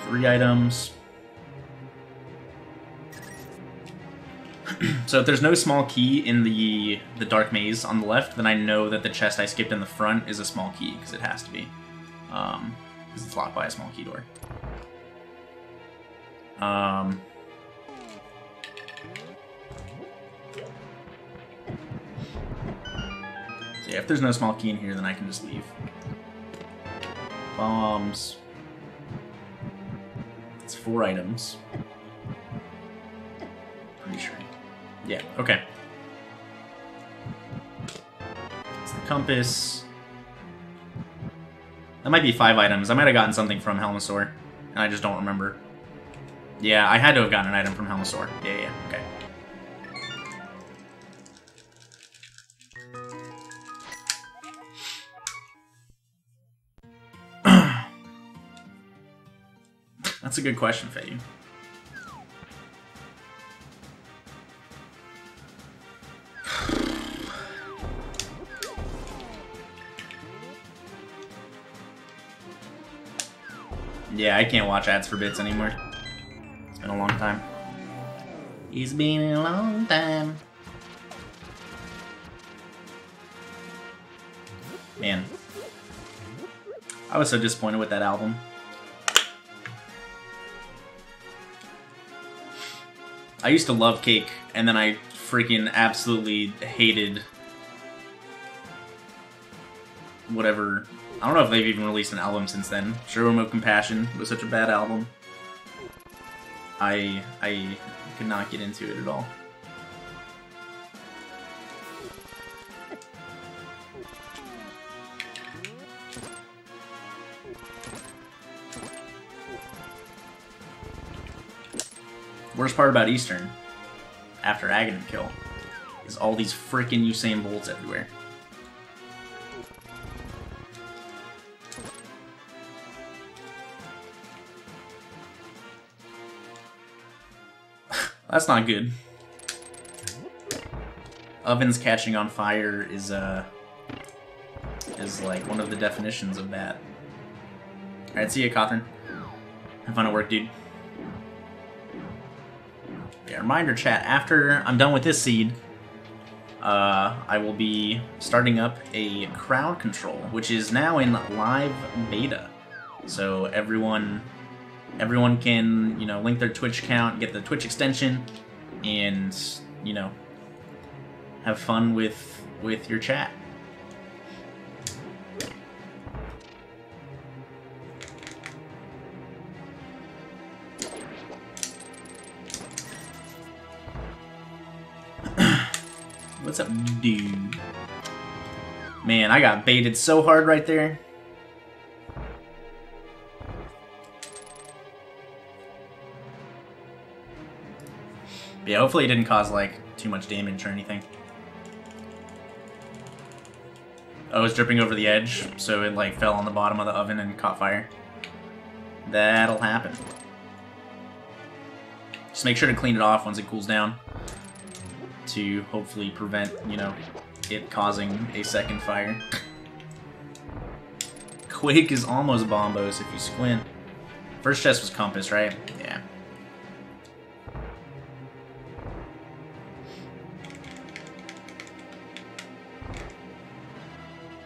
3 items. So if there's no small key in the dark maze on the left, then I know that the chest I skipped in the front is a small key, because it has to be. Because it's locked by a small key door. So yeah, if there's no small key in here, then I can just leave. Bombs. It's 4 items. Pretty sure. Yeah, okay. It's the compass. That might be 5 items. I might have gotten something from Helmasaur, and I just don't remember. Yeah, I had to have gotten an item from Helmasaur. Yeah, okay. That's a good question, Faye. Yeah, I can't watch ads for bits anymore. It's been a long time. It's been a long time. Man. I was so disappointed with that album. I used to love Cake, and then I freaking absolutely hated whatever. I don't know if they've even released an album since then. Showroom of Compassion was such a bad album. I could not get into it at all. Worst part about Eastern, after Aghanim Kill, is all these frickin' Usain Bolts everywhere. That's not good. Ovens catching on fire is like one of the definitions of that. Alright, see ya, Cawthorn. Have fun at work, dude. Yeah, reminder chat, after I'm done with this seed, I will be starting up a crowd control, which is now in live beta. So everyone can, you know, link their Twitch account, get the Twitch extension, and, you know, have fun with your chat. What's up, dude? Man, I got baited so hard right there. Yeah, hopefully it didn't cause, like, too much damage or anything. Oh, it was dripping over the edge, so it, like, fell on the bottom of the oven and caught fire. That'll happen. Just make sure to clean it off once it cools down, to hopefully prevent, you know, it causing a second fire. Quake is almost Bombos if you squint. First chest was Compass, right? Yeah.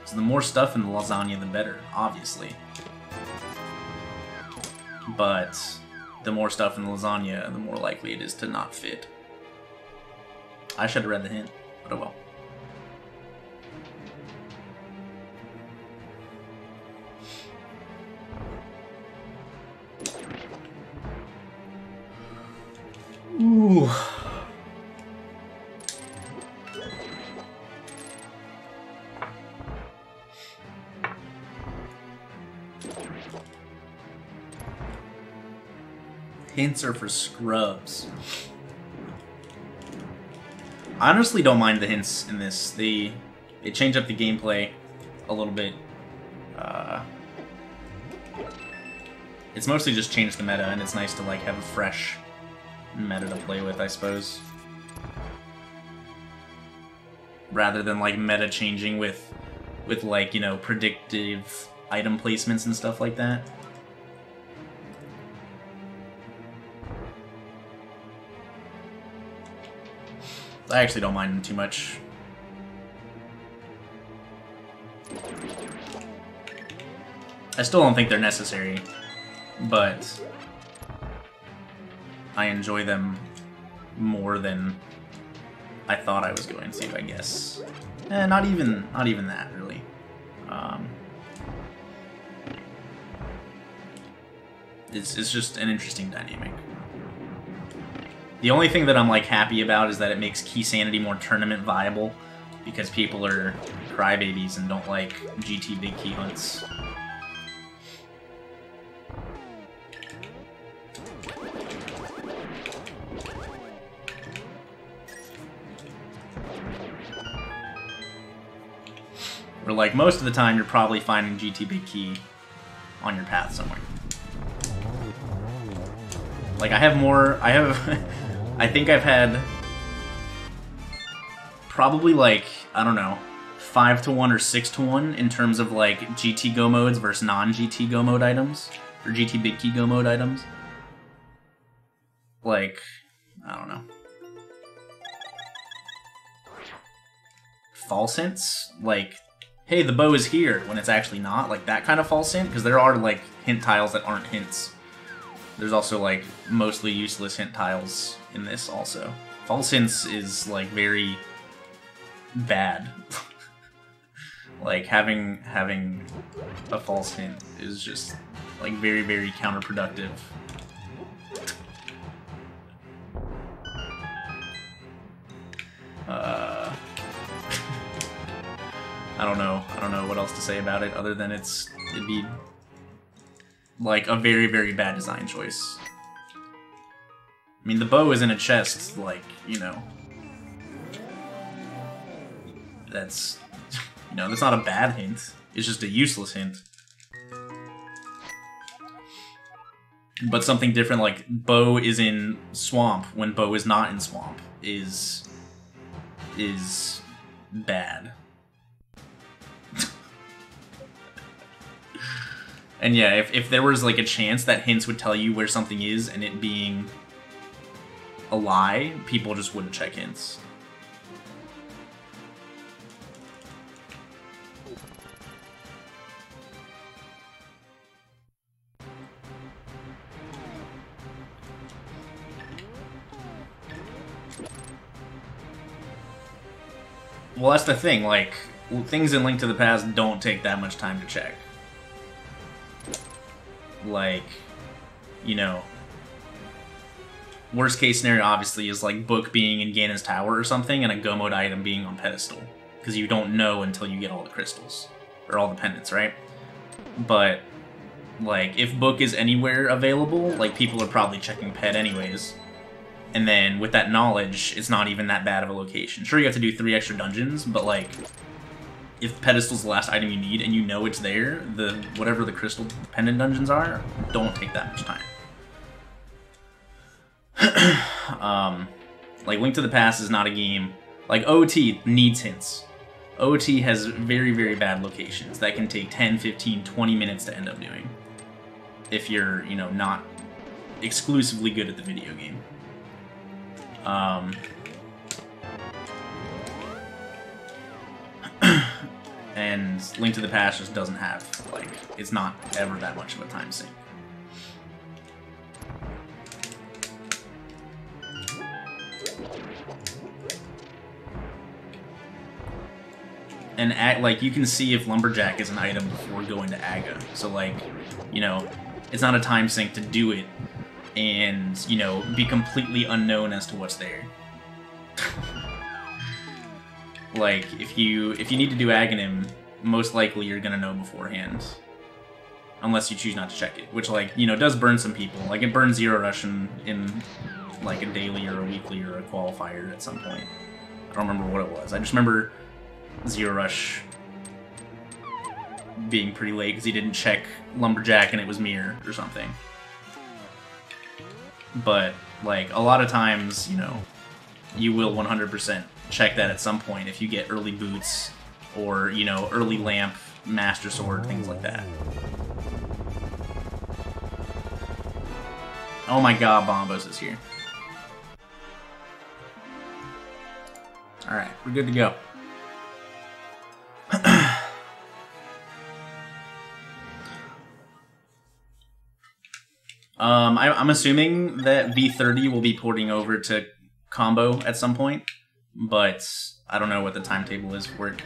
So the more stuff in the lasagna, the better, obviously. But the more stuff in the lasagna, the more likely it is to not fit. I should have read the hint, but oh well. Ooh. Hints are for scrubs. I honestly don't mind the hints in this. They change up the gameplay a little bit. It's mostly just changed the meta, and it's nice to like have a fresh meta to play with, I suppose. Rather than like meta changing with like, you know, predictive item placements and stuff like that. I actually don't mind them too much. I still don't think they're necessary, but I enjoy them more than I thought I was going to, I guess. Not even that, really. It's just an interesting dynamic. The only thing that I'm like happy about is that it makes Key Sanity more tournament viable, because people are crybabies and don't like GT big key hunts. Where like most of the time you're probably finding GT big key on your path somewhere. Like I think I've had probably like, I don't know, 5-to-1 or 6-to-1 in terms of like GT Go modes versus non-GT Go mode items, or GT Big Key Go mode items. Like, I don't know. False hints? Like, hey, the bow is here, when it's actually not. Like that kind of false hint, because there are like hint tiles that aren't hints. There's also, like, mostly useless hint tiles in this, also. False hints is, like, very bad. Like, having a false hint is just, like, very, very counterproductive. I don't know what else to say about it, other than it'd be like a very, very bad design choice. I mean, the bow is in a chest, like, you know. That's, you know, that's not a bad hint. It's just a useless hint. But something different, like bow is in swamp when bow is not in swamp, is bad. And yeah, if there was like a chance that hints would tell you where something is and it being a lie, people just wouldn't check hints. Well, that's the thing, like, things in Link to the Past don't take that much time to check. Like, you know, worst case scenario obviously is like Book being in Ganon's Tower or something and a Go mode item being on pedestal, because you don't know until you get all the crystals or all the pendants, right? But like if Book is anywhere available, like people are probably checking ped anyways, and then with that knowledge it's not even that bad of a location. Sure, you have to do 3 extra dungeons, but like if pedestal's the last item you need and you know it's there, whatever the crystal pendant dungeons are, don't take that much time. Like Link to the Past is not a game. Like OT needs hints. OT has very, very bad locations that can take 10, 15, 20 minutes to end up doing, if you're, you know, not exclusively good at the video game. And Link to the Past just doesn't have, like, it's not ever that much of a time sink. And, like, you can see if Lumberjack is an item before going to Aga. So, like, you know, it's not a time sink to do it and, you know, be completely unknown as to what's there. Like, if you need to do Aghanim, most likely you're gonna know beforehand. Unless you choose not to check it. Which, like, you know, does burn some people. Like, it burns Zero Rush in like, a daily or a weekly or a qualifier at some point. I don't remember what it was. I just remember Zero Rush being pretty late because he didn't check Lumberjack and it was Mirror or something. But, like, a lot of times, you know, you will 100% check that at some point if you get early boots or, you know, early lamp, master sword, things like that. Oh my god, Bombos is here. Alright, we're good to go. I'm assuming that V30 will be porting over to Combo at some point, but I don't know what the timetable is for it.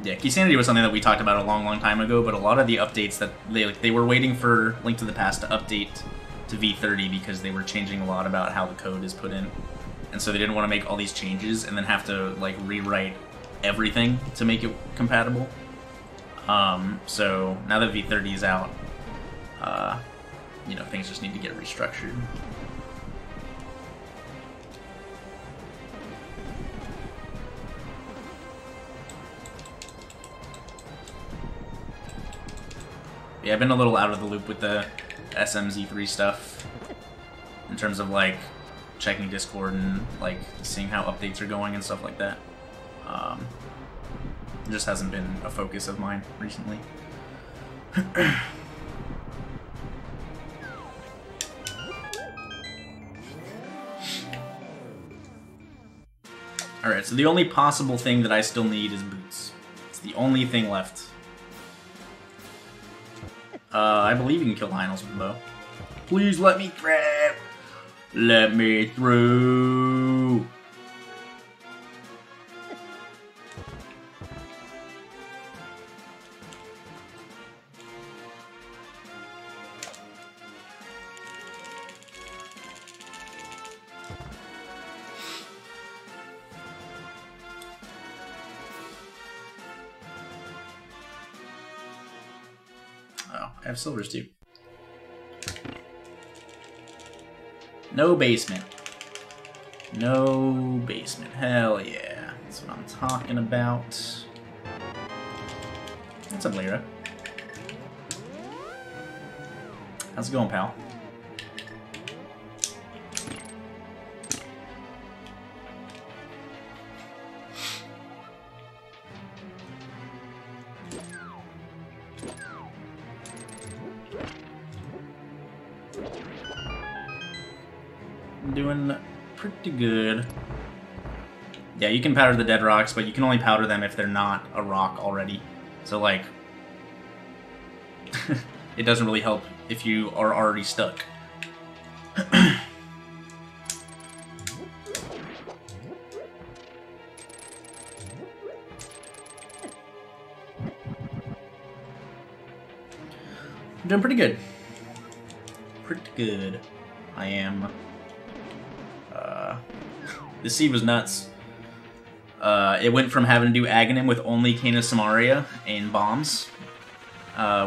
Yeah, Key Sanity was something that we talked about a long time ago, but a lot of the updates that they were waiting for Link to the Past to update to V30 because they were changing a lot about how the code is put in. And so they didn't want to make all these changes and then have to, like, rewrite everything to make it compatible. So now that V30 is out, you know, things just need to get restructured. Yeah, I've been a little out of the loop with the SMZ3 stuff in terms of, like, checking Discord and, like, seeing how updates are going and stuff like that. It just hasn't been a focus of mine recently. Alright, so the only possible thing that I still need is boots. It's the only thing left. I believe you can kill Lionels with a bow. Please let me through! Let me through! Oh, I have silvers too. No basement. No basement. Hell yeah. That's what I'm talking about. What's up, Lyra? How's it going, pal? Doing pretty good. Yeah, you can powder the dead rocks, but you can only powder them if they're not a rock already. So, like, it doesn't really help if you are already stuck. I'm doing pretty good. Pretty good. I am. This seed was nuts. It went from having to do Aghanim with only Cane of Samaria and bombs,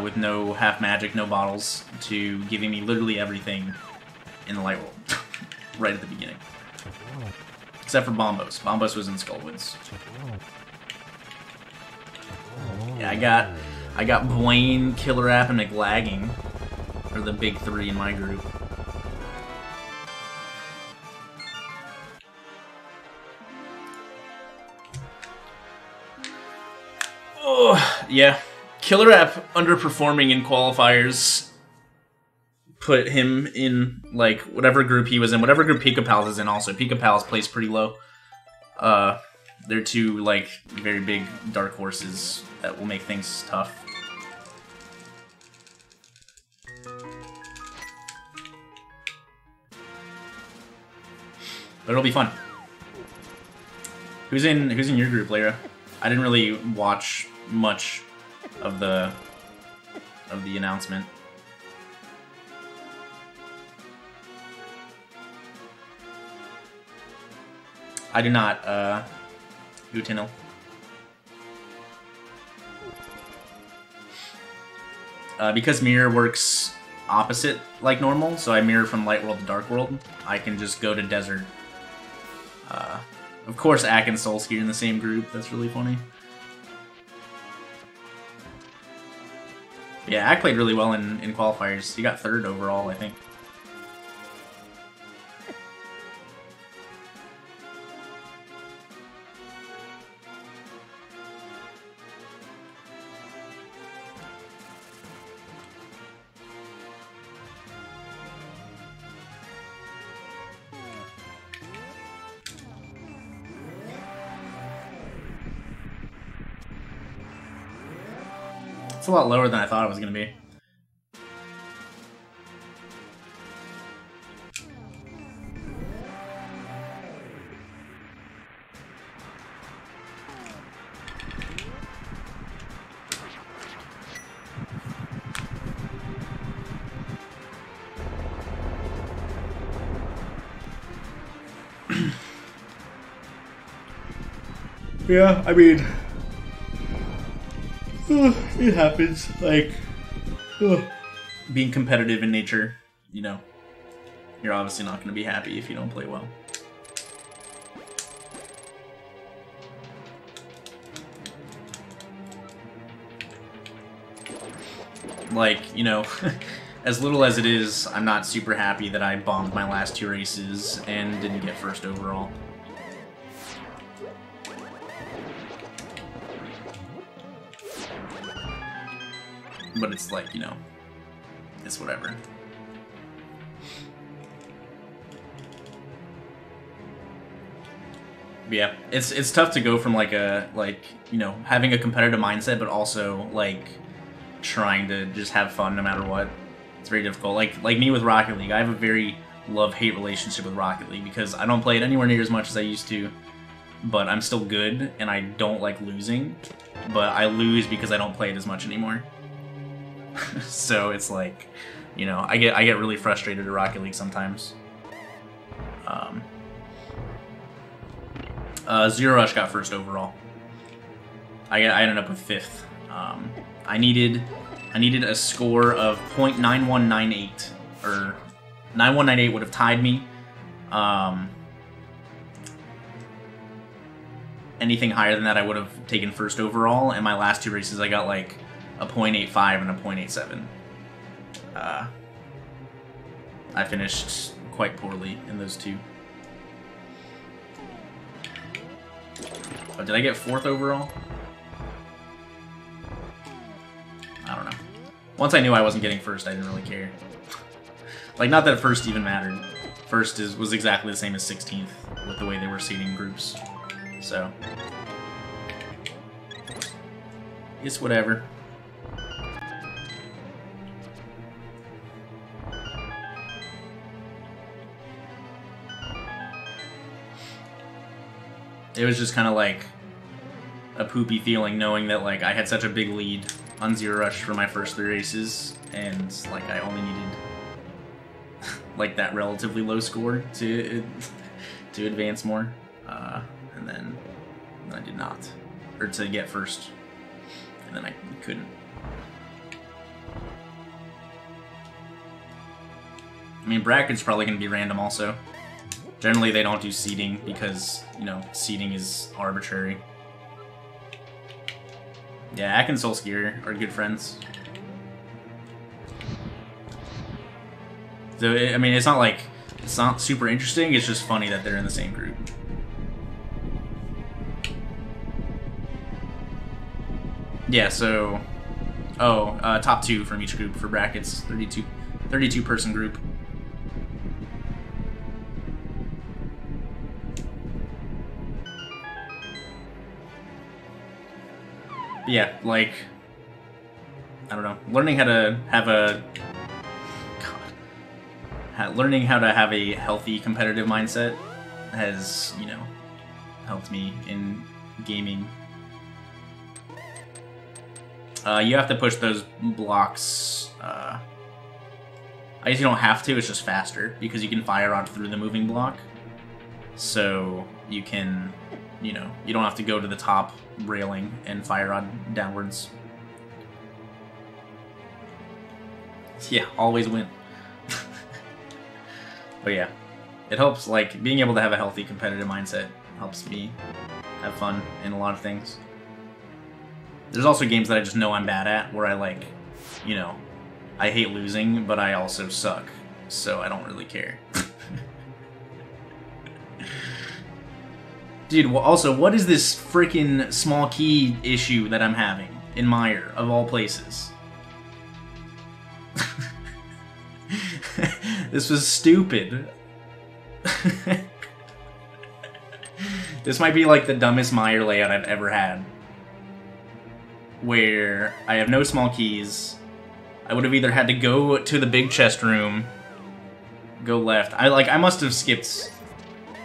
with no half magic, no bottles, to giving me literally everything in the light world right at the beginning. Except for Bombos. Bombos was in Skullwoods. Yeah, I got Blaine, Killer App, and McLagging are the big three in my group. Yeah. Killer App underperforming in qualifiers put him in, like, whatever group he was in. Whatever group Pika Pals is in also. Pika Pals plays pretty low. They're two, like, very big dark horses that will make things tough. But it'll be fun. Who's in your group, Lyra? I didn't really watch much of the announcement. I do not, Utinil. Because mirror works opposite like normal, so I mirror from light world to dark world, I can just go to desert. Of course, Ak and Solskjaer in the same group. That's really funny. Yeah, Ak played really well in qualifiers. He got 3rd overall, I think. It's a lot lower than I thought it was going to be. Yeah, I mean, it happens. Like, being competitive in nature, you know, you're obviously not going to be happy if you don't play well. Like, you know, as little as it is, I'm not super happy that I bombed my last 2 races and didn't get 1st overall. But it's like, you know, it's whatever. But yeah, it's tough to go from like you know, having a competitive mindset, but also like trying to just have fun no matter what. It's very difficult. Like me with Rocket League, I have a very love-hate relationship with Rocket League because I don't play it anywhere near as much as I used to, but I'm still good and I don't like losing, but I lose because I don't play it as much anymore. So it's like, you know, I get really frustrated at Rocket League sometimes. Zero Rush got 1st overall. I ended up with 5th. I needed a score of .9198, or 9198 would have tied me. Anything higher than that, I would have taken 1st overall. And my last 2 races, I got like a .85 and a .87. I finished quite poorly in those 2. Oh, did I get 4th overall? I don't know. Once I knew I wasn't getting 1st, I didn't really care. Like, not that 1st even mattered. 1st was exactly the same as 16th with the way they were seeding groups. So, it's whatever. It was just kind of like a poopy feeling knowing that like I had such a big lead on Zero Rush for my first 3 races, and like I only needed like that relatively low score to advance more, and then I did not, or to get 1st, and then I couldn't. I mean, bracket's probably going to be random also. Generally, they don't do seeding because, you know, seeding is arbitrary. Yeah, Ak and Solskjaer are good friends. So, I mean, it's not super interesting, it's just funny that they're in the same group. Yeah, so... Oh, top 2 from each group for brackets. 32 person group. Yeah, like... I don't know. Learning how to have a... God. Learning how to have a healthy competitive mindset has, you know, helped me in gaming. You have to push those blocks. I guess you don't have to, it's just faster, because you can fire on through the moving block. So you can, you know, you don't have to go to the top railing and fire on downwards. Yeah, always win. But yeah, it helps, like, being able to have a healthy competitive mindset helps me have fun in a lot of things. There's also games that I just know I'm bad at, where I, like, you know, I hate losing, but I also suck, so I don't really care. Dude, also, what is this freaking small key issue that I'm having in Meyer, of all places? This was stupid. This might be like the dumbest Meyer layout I've ever had. Where I have no small keys. I would have either had to go to the big chest room, go left. I must have skipped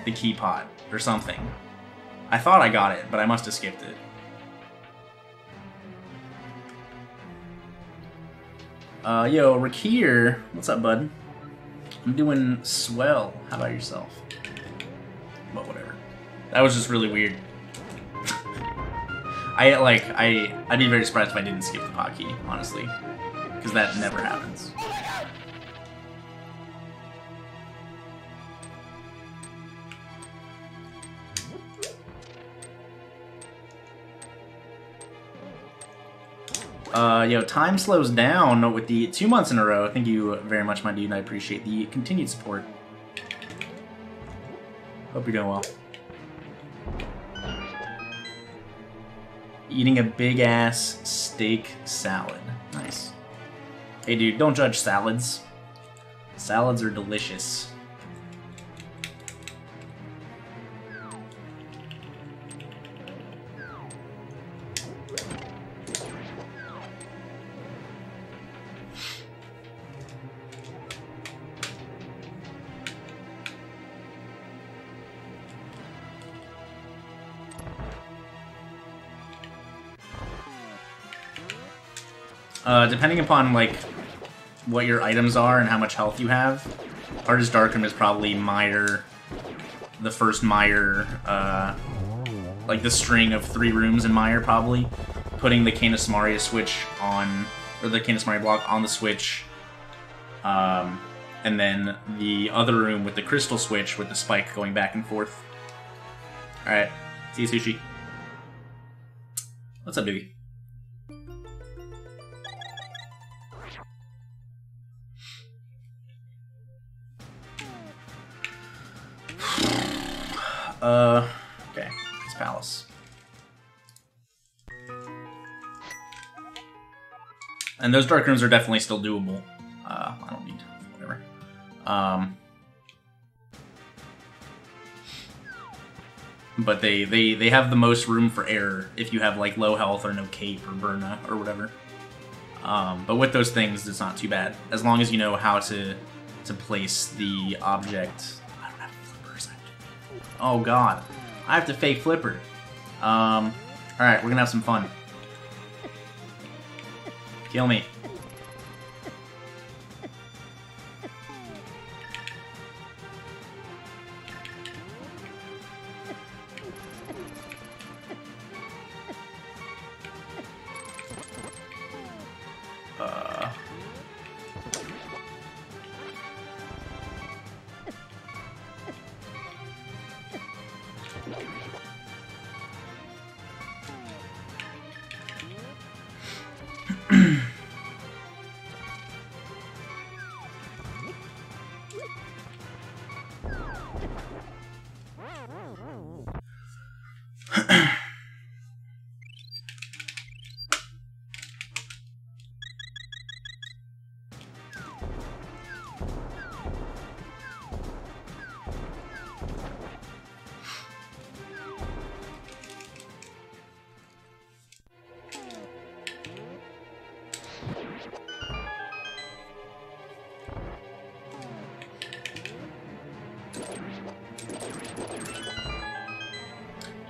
the key pot or something. I thought I got it, but I must have skipped it. Yo, Rakir, what's up, bud? I'm doing swell. How about yourself? But whatever. That was just really weird. I'd be very surprised if I didn't skip the pot key, honestly, because that never happens. Yo, time slows down with the 2 months in a row. Thank you very much, my dude. I appreciate the continued support. Hope you're doing well. Eating a big-ass steak salad. Nice. Hey, dude, don't judge salads. Salads are delicious. Depending upon, like, what your items are and how much health you have, Hardest Dark Room is probably Meyer, the first Meyer, like the string of 3 rooms in Meyer, probably. Putting the Canis Maria switch on, or the Canis Maria block on the switch, and then the other room with the crystal switch with the spike going back and forth. Alright, see you, Sushi. What's up, baby? Okay, it's Palace. And those dark rooms are definitely still doable. I don't need whatever. But they have the most room for error if you have like low health or no cape or Burna or whatever. But with those things, it's not too bad as long as you know how to place the object. I don't have flippers. Oh god, I have to fake flipper. All right, we're gonna have some fun. Kill me.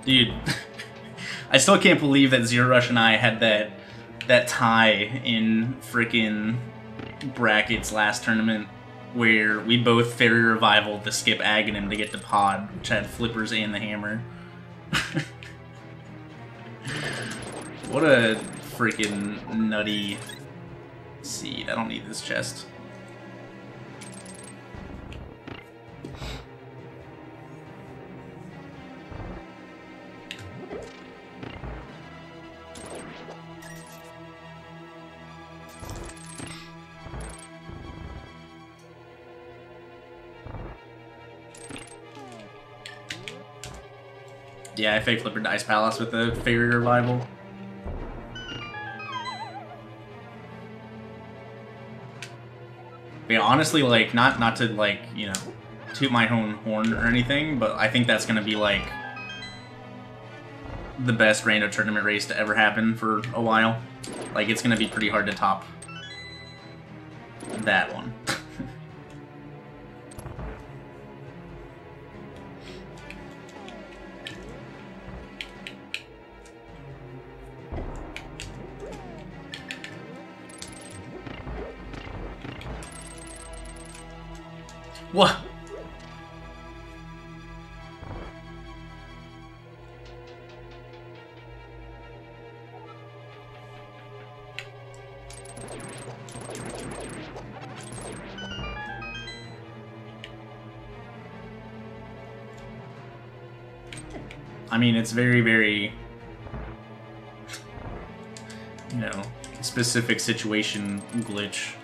Dude, I still can't believe that Zero Rush and I had that tie in frickin' brackets last tournament where we both Fairy Revivaled to skip Aghanim to get to Pod, which had flippers and the hammer. What a freaking nutty seed. I don't need this chest. Yeah, I fake flippered Ice Palace with the Fairy Revival. But yeah, honestly, like, not to, like, you know, toot my own horn or anything, but I think that's gonna be, like, the best rando tournament race to ever happen for a while. Like, it's gonna be pretty hard to top that one. What? I mean, it's very, very, you know, specific situation glitch.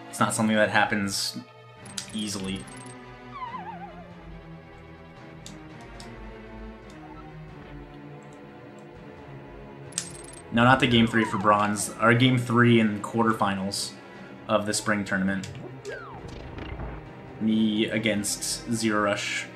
It's not something that happens easily. No, not the Game 3 for Bronze. Our Game 3 in quarterfinals of the spring tournament. Me against Zero Rush.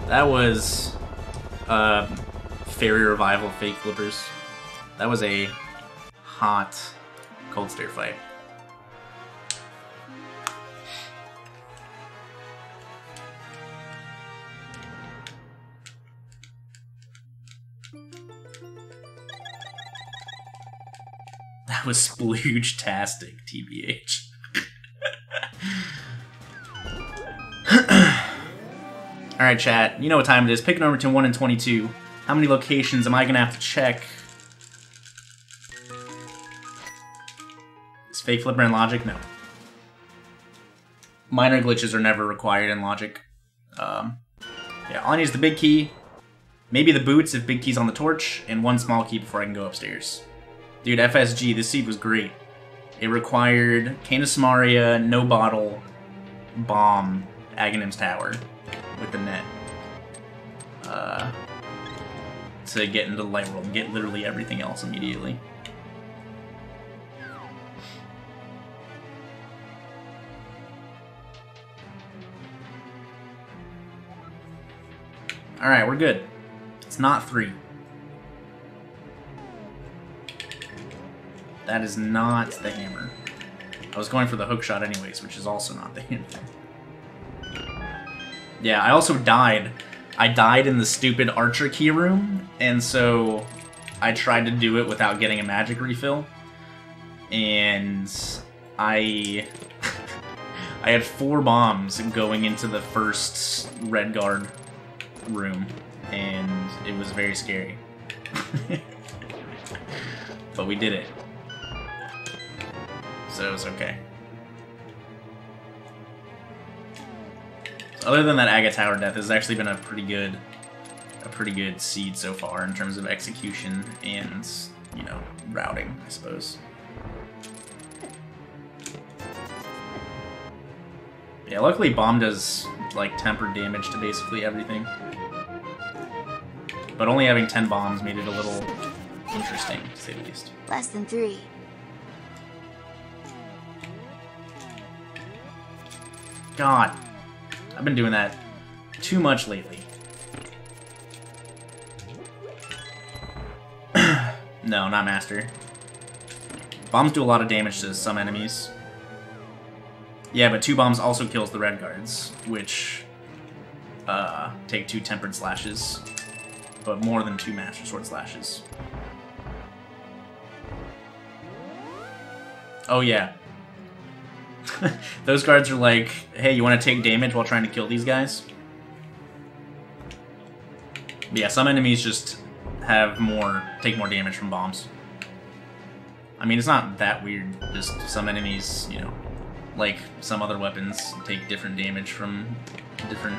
That was Fairy Revival fake flippers. That was a hot Cold Stare fight. That was splooge-tastic, TBH. Alright, chat, you know what time it is. Pick a number between 1 and 22. How many locations am I gonna have to check? Is fake flipper in Logic? No. Minor glitches are never required in Logic. Yeah, all I need is the big key, maybe the boots if big key's on the torch, and one small key before I can go upstairs. Dude, FSG, this seed was great. It required Cane of Samaria, no bottle, bomb, Aghanim's Tower with the net. To get into the light world and get literally everything else immediately. Alright, we're good. It's not 3. That is not the hammer. I was going for the hook shot anyways, which is also not the hammer. Yeah, I also died. I died in the stupid Archer key room, and so I tried to do it without getting a magic refill. And I had 4 bombs going into the first red guard room, and it was very scary. But we did it. So it was okay. Other than that Aga Tower death, this has actually been a pretty good seed so far in terms of execution and, you know, routing, I suppose. Yeah, luckily bomb does like tempered damage to basically everything. But only having 10 bombs made it a little interesting, to say the least. Less than 3. God, I've been doing that too much lately. No, not master. Bombs do a lot of damage to some enemies. Yeah, but 2 bombs also kills the red guards, which take 2 tempered slashes, but more than 2 master sword slashes. Oh yeah. Those guards are like, hey, you want to take damage while trying to kill these guys? But yeah, some enemies just take more damage from bombs. I mean, it's not that weird, just some enemies, you know, like some other weapons take different damage from different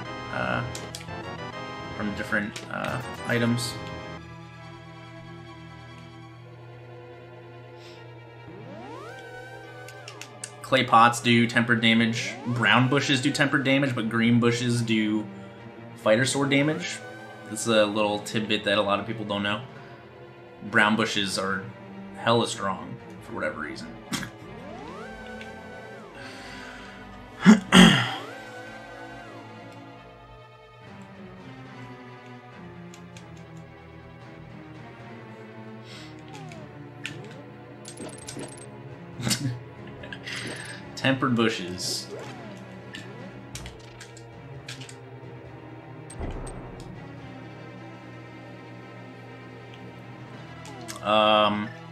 items. Clay pots do tempered damage. Brown bushes do tempered damage, but green bushes do fighter sword damage. This is a little tidbit that a lot of people don't know. Brown bushes are hella strong for whatever reason. Tempered bushes.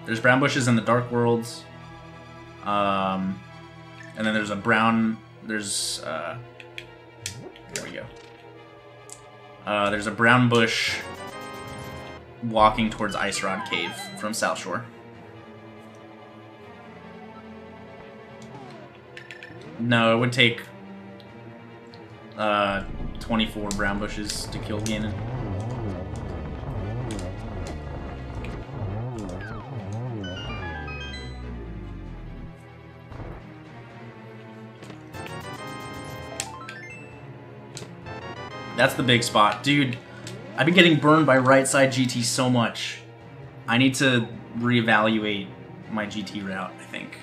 There's brown bushes in the Dark Worlds. And then there's a brown... there we go. There's a brown bush walking towards Ice Rod Cave from South Shore. No, it would take 24 brown bushes to kill Ganon. That's the big spot. Dude, I've been getting burned by right side GT so much. I need to reevaluate my GT route, I think.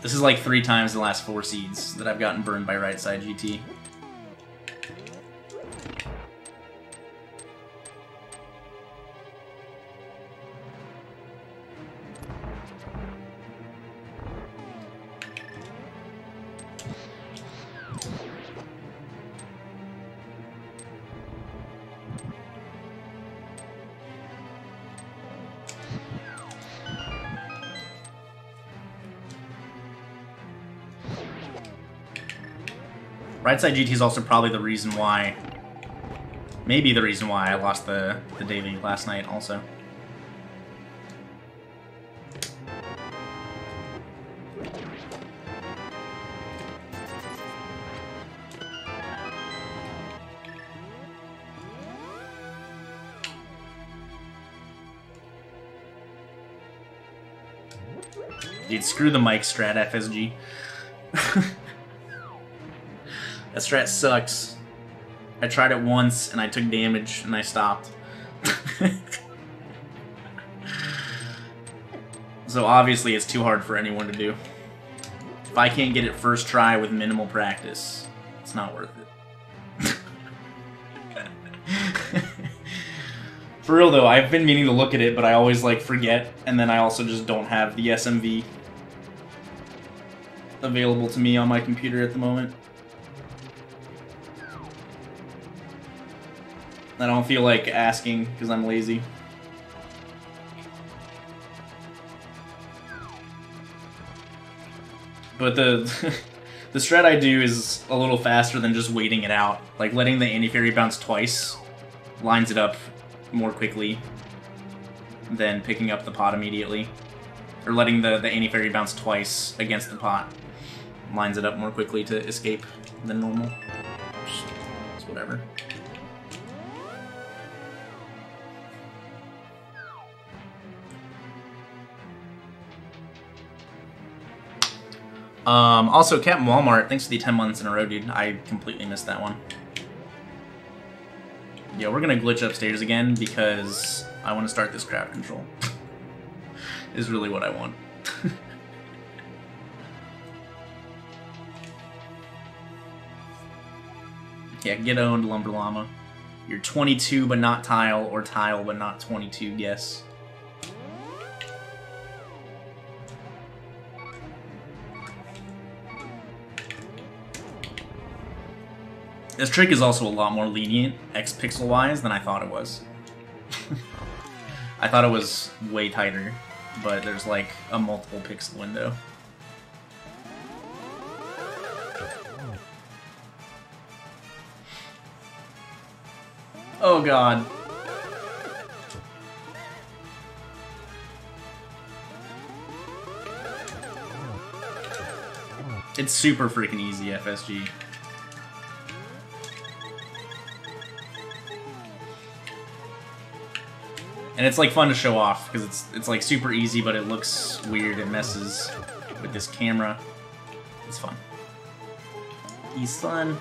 This is like 3 times in the last 4 seeds that I've gotten burned by right side GT. Right side GT is also probably the reason why, maybe the reason why I lost the daily last night also. Dude, screw the mic strat, FSG. That strat sucks. I tried it once and I took damage and I stopped. So obviously it's too hard for anyone to do. If I can't get it first try with minimal practice, it's not worth it. For real though, I've been meaning to look at it, but I always like forget, and then I also just don't have the SMV available to me on my computer at the moment. I don't feel like asking because I'm lazy. But the the strat I do is a little faster than just waiting it out. Like letting the anti-fairy bounce twice lines it up more quickly than picking up the pot immediately. Or letting the anti-fairy bounce twice against the pot lines it up more quickly to escape than normal. It's whatever. Also, Captain Walmart, thanks for the 10 months in a row, dude. I completely missed that one. Yeah, we're gonna glitch upstairs again because I want to start this crowd control. Is really what I want. Yeah, get owned, Lumber Llama. You're 22 but not Tile, or Tile but not 22, yes. This trick is also a lot more lenient X-pixel-wise than I thought it was. I thought it was way tighter, but there's like a multiple pixel window. Oh god. It's super freaking easy, FSG. And it's like fun to show off because it's like super easy, but it looks weird and messes with this camera. It's fun. He's fun.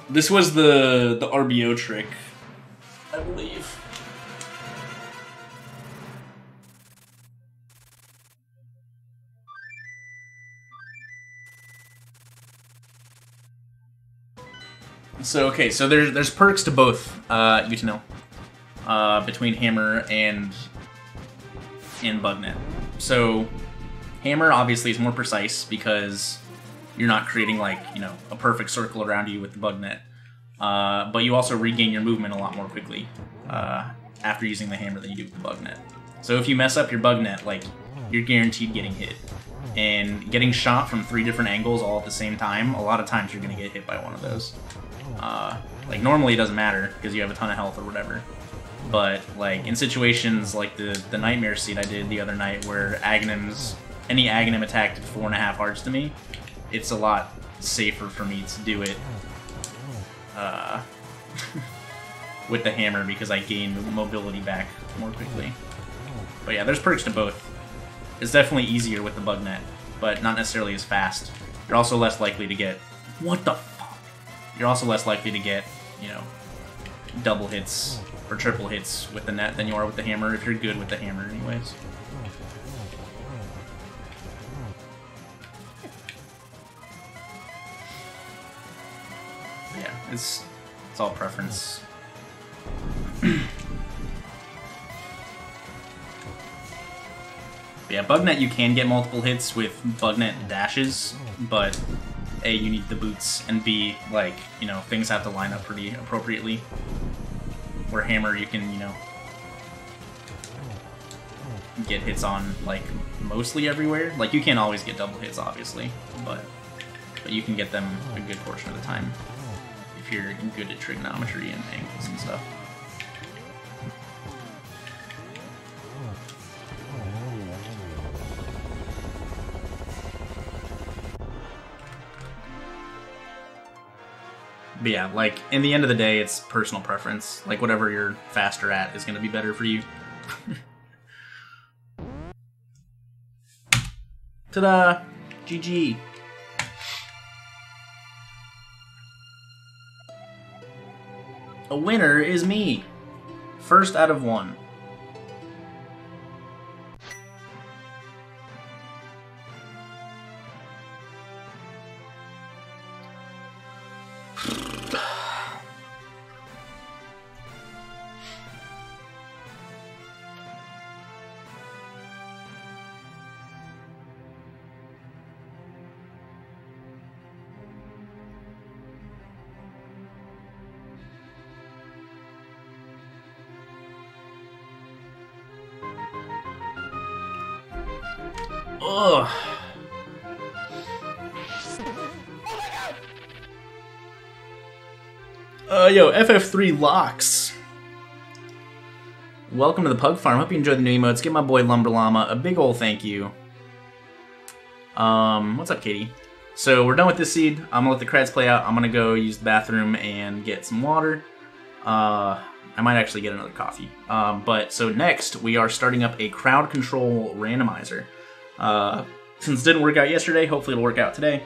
This was the RBO trick, I believe. So okay, so there's perks to both util between Hammer and Bugnet. So Hammer obviously is more precise because you're not creating like, you know, a perfect circle around you with the Bugnet. But you also regain your movement a lot more quickly after using the Hammer than you do with the Bugnet. So if you mess up your Bugnet, like, you're guaranteed getting hit. And getting shot from 3 different angles all at the same time, a lot of times you're going to get hit by one of those. Like, normally it doesn't matter because you have a ton of health or whatever. But, like, in situations like the Nightmare seed I did the other night where any Aghanim attack did 4.5 hearts to me, it's a lot safer for me to do it with the Hammer because I gain mobility back more quickly. But yeah, there's perks to both. It's definitely easier with the Bugnet, but not necessarily as fast. You're also less likely to get... What the fuck? You're also less likely to get, you know, double hits or triple hits with the net than you are with the Hammer, if you're good with the Hammer anyways. Yeah, it's all preference. Yeah, Bugnet you can get multiple hits with Bugnet dashes, but A, you need the boots, and B, like, you know, things have to line up pretty appropriately. Where Hammer you can, you know, get hits on, like, mostly everywhere. Like, you can't always get double hits, obviously, but you can get them a good portion of the time if you're good at trigonometry and angles and stuff. But yeah, like, in the end of the day, it's personal preference. Like, whatever you're faster at is going to be better for you. Ta-da! GG! A winner is me! First out of 1. Ugh. Yo, FF3 Locks. Welcome to the Pug Farm. Hope you enjoyed the new emotes. Give my boy Lumber Llama a big ol' thank you. What's up, Katie? So we're done with this seed. I'm gonna let the creds play out. I'm gonna go use the bathroom and get some water. I I might actually get another coffee. But so next, we are starting up a crowd control randomizer. Since it didn't work out yesterday, hopefully it'll work out today.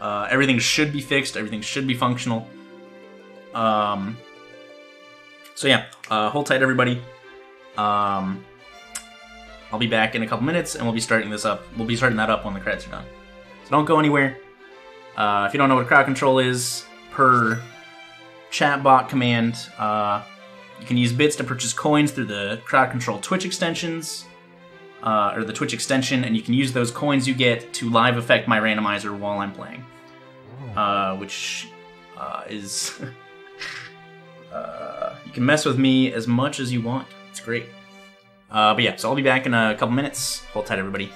Everything should be fixed. Everything should be functional. So yeah, hold tight, everybody. I'll be back in a couple minutes, and we'll be starting this up. We'll be starting that up when the credits are done. So don't go anywhere. If you don't know what crowd control is, per chatbot command, you can use bits to purchase coins through the crowd control Twitch extensions, or the Twitch extension, and you can use those coins you get to live affect my randomizer while I'm playing, which is you can mess with me as much as you want. It's great. But yeah, so I'll be back in a couple minutes. Hold tight, everybody.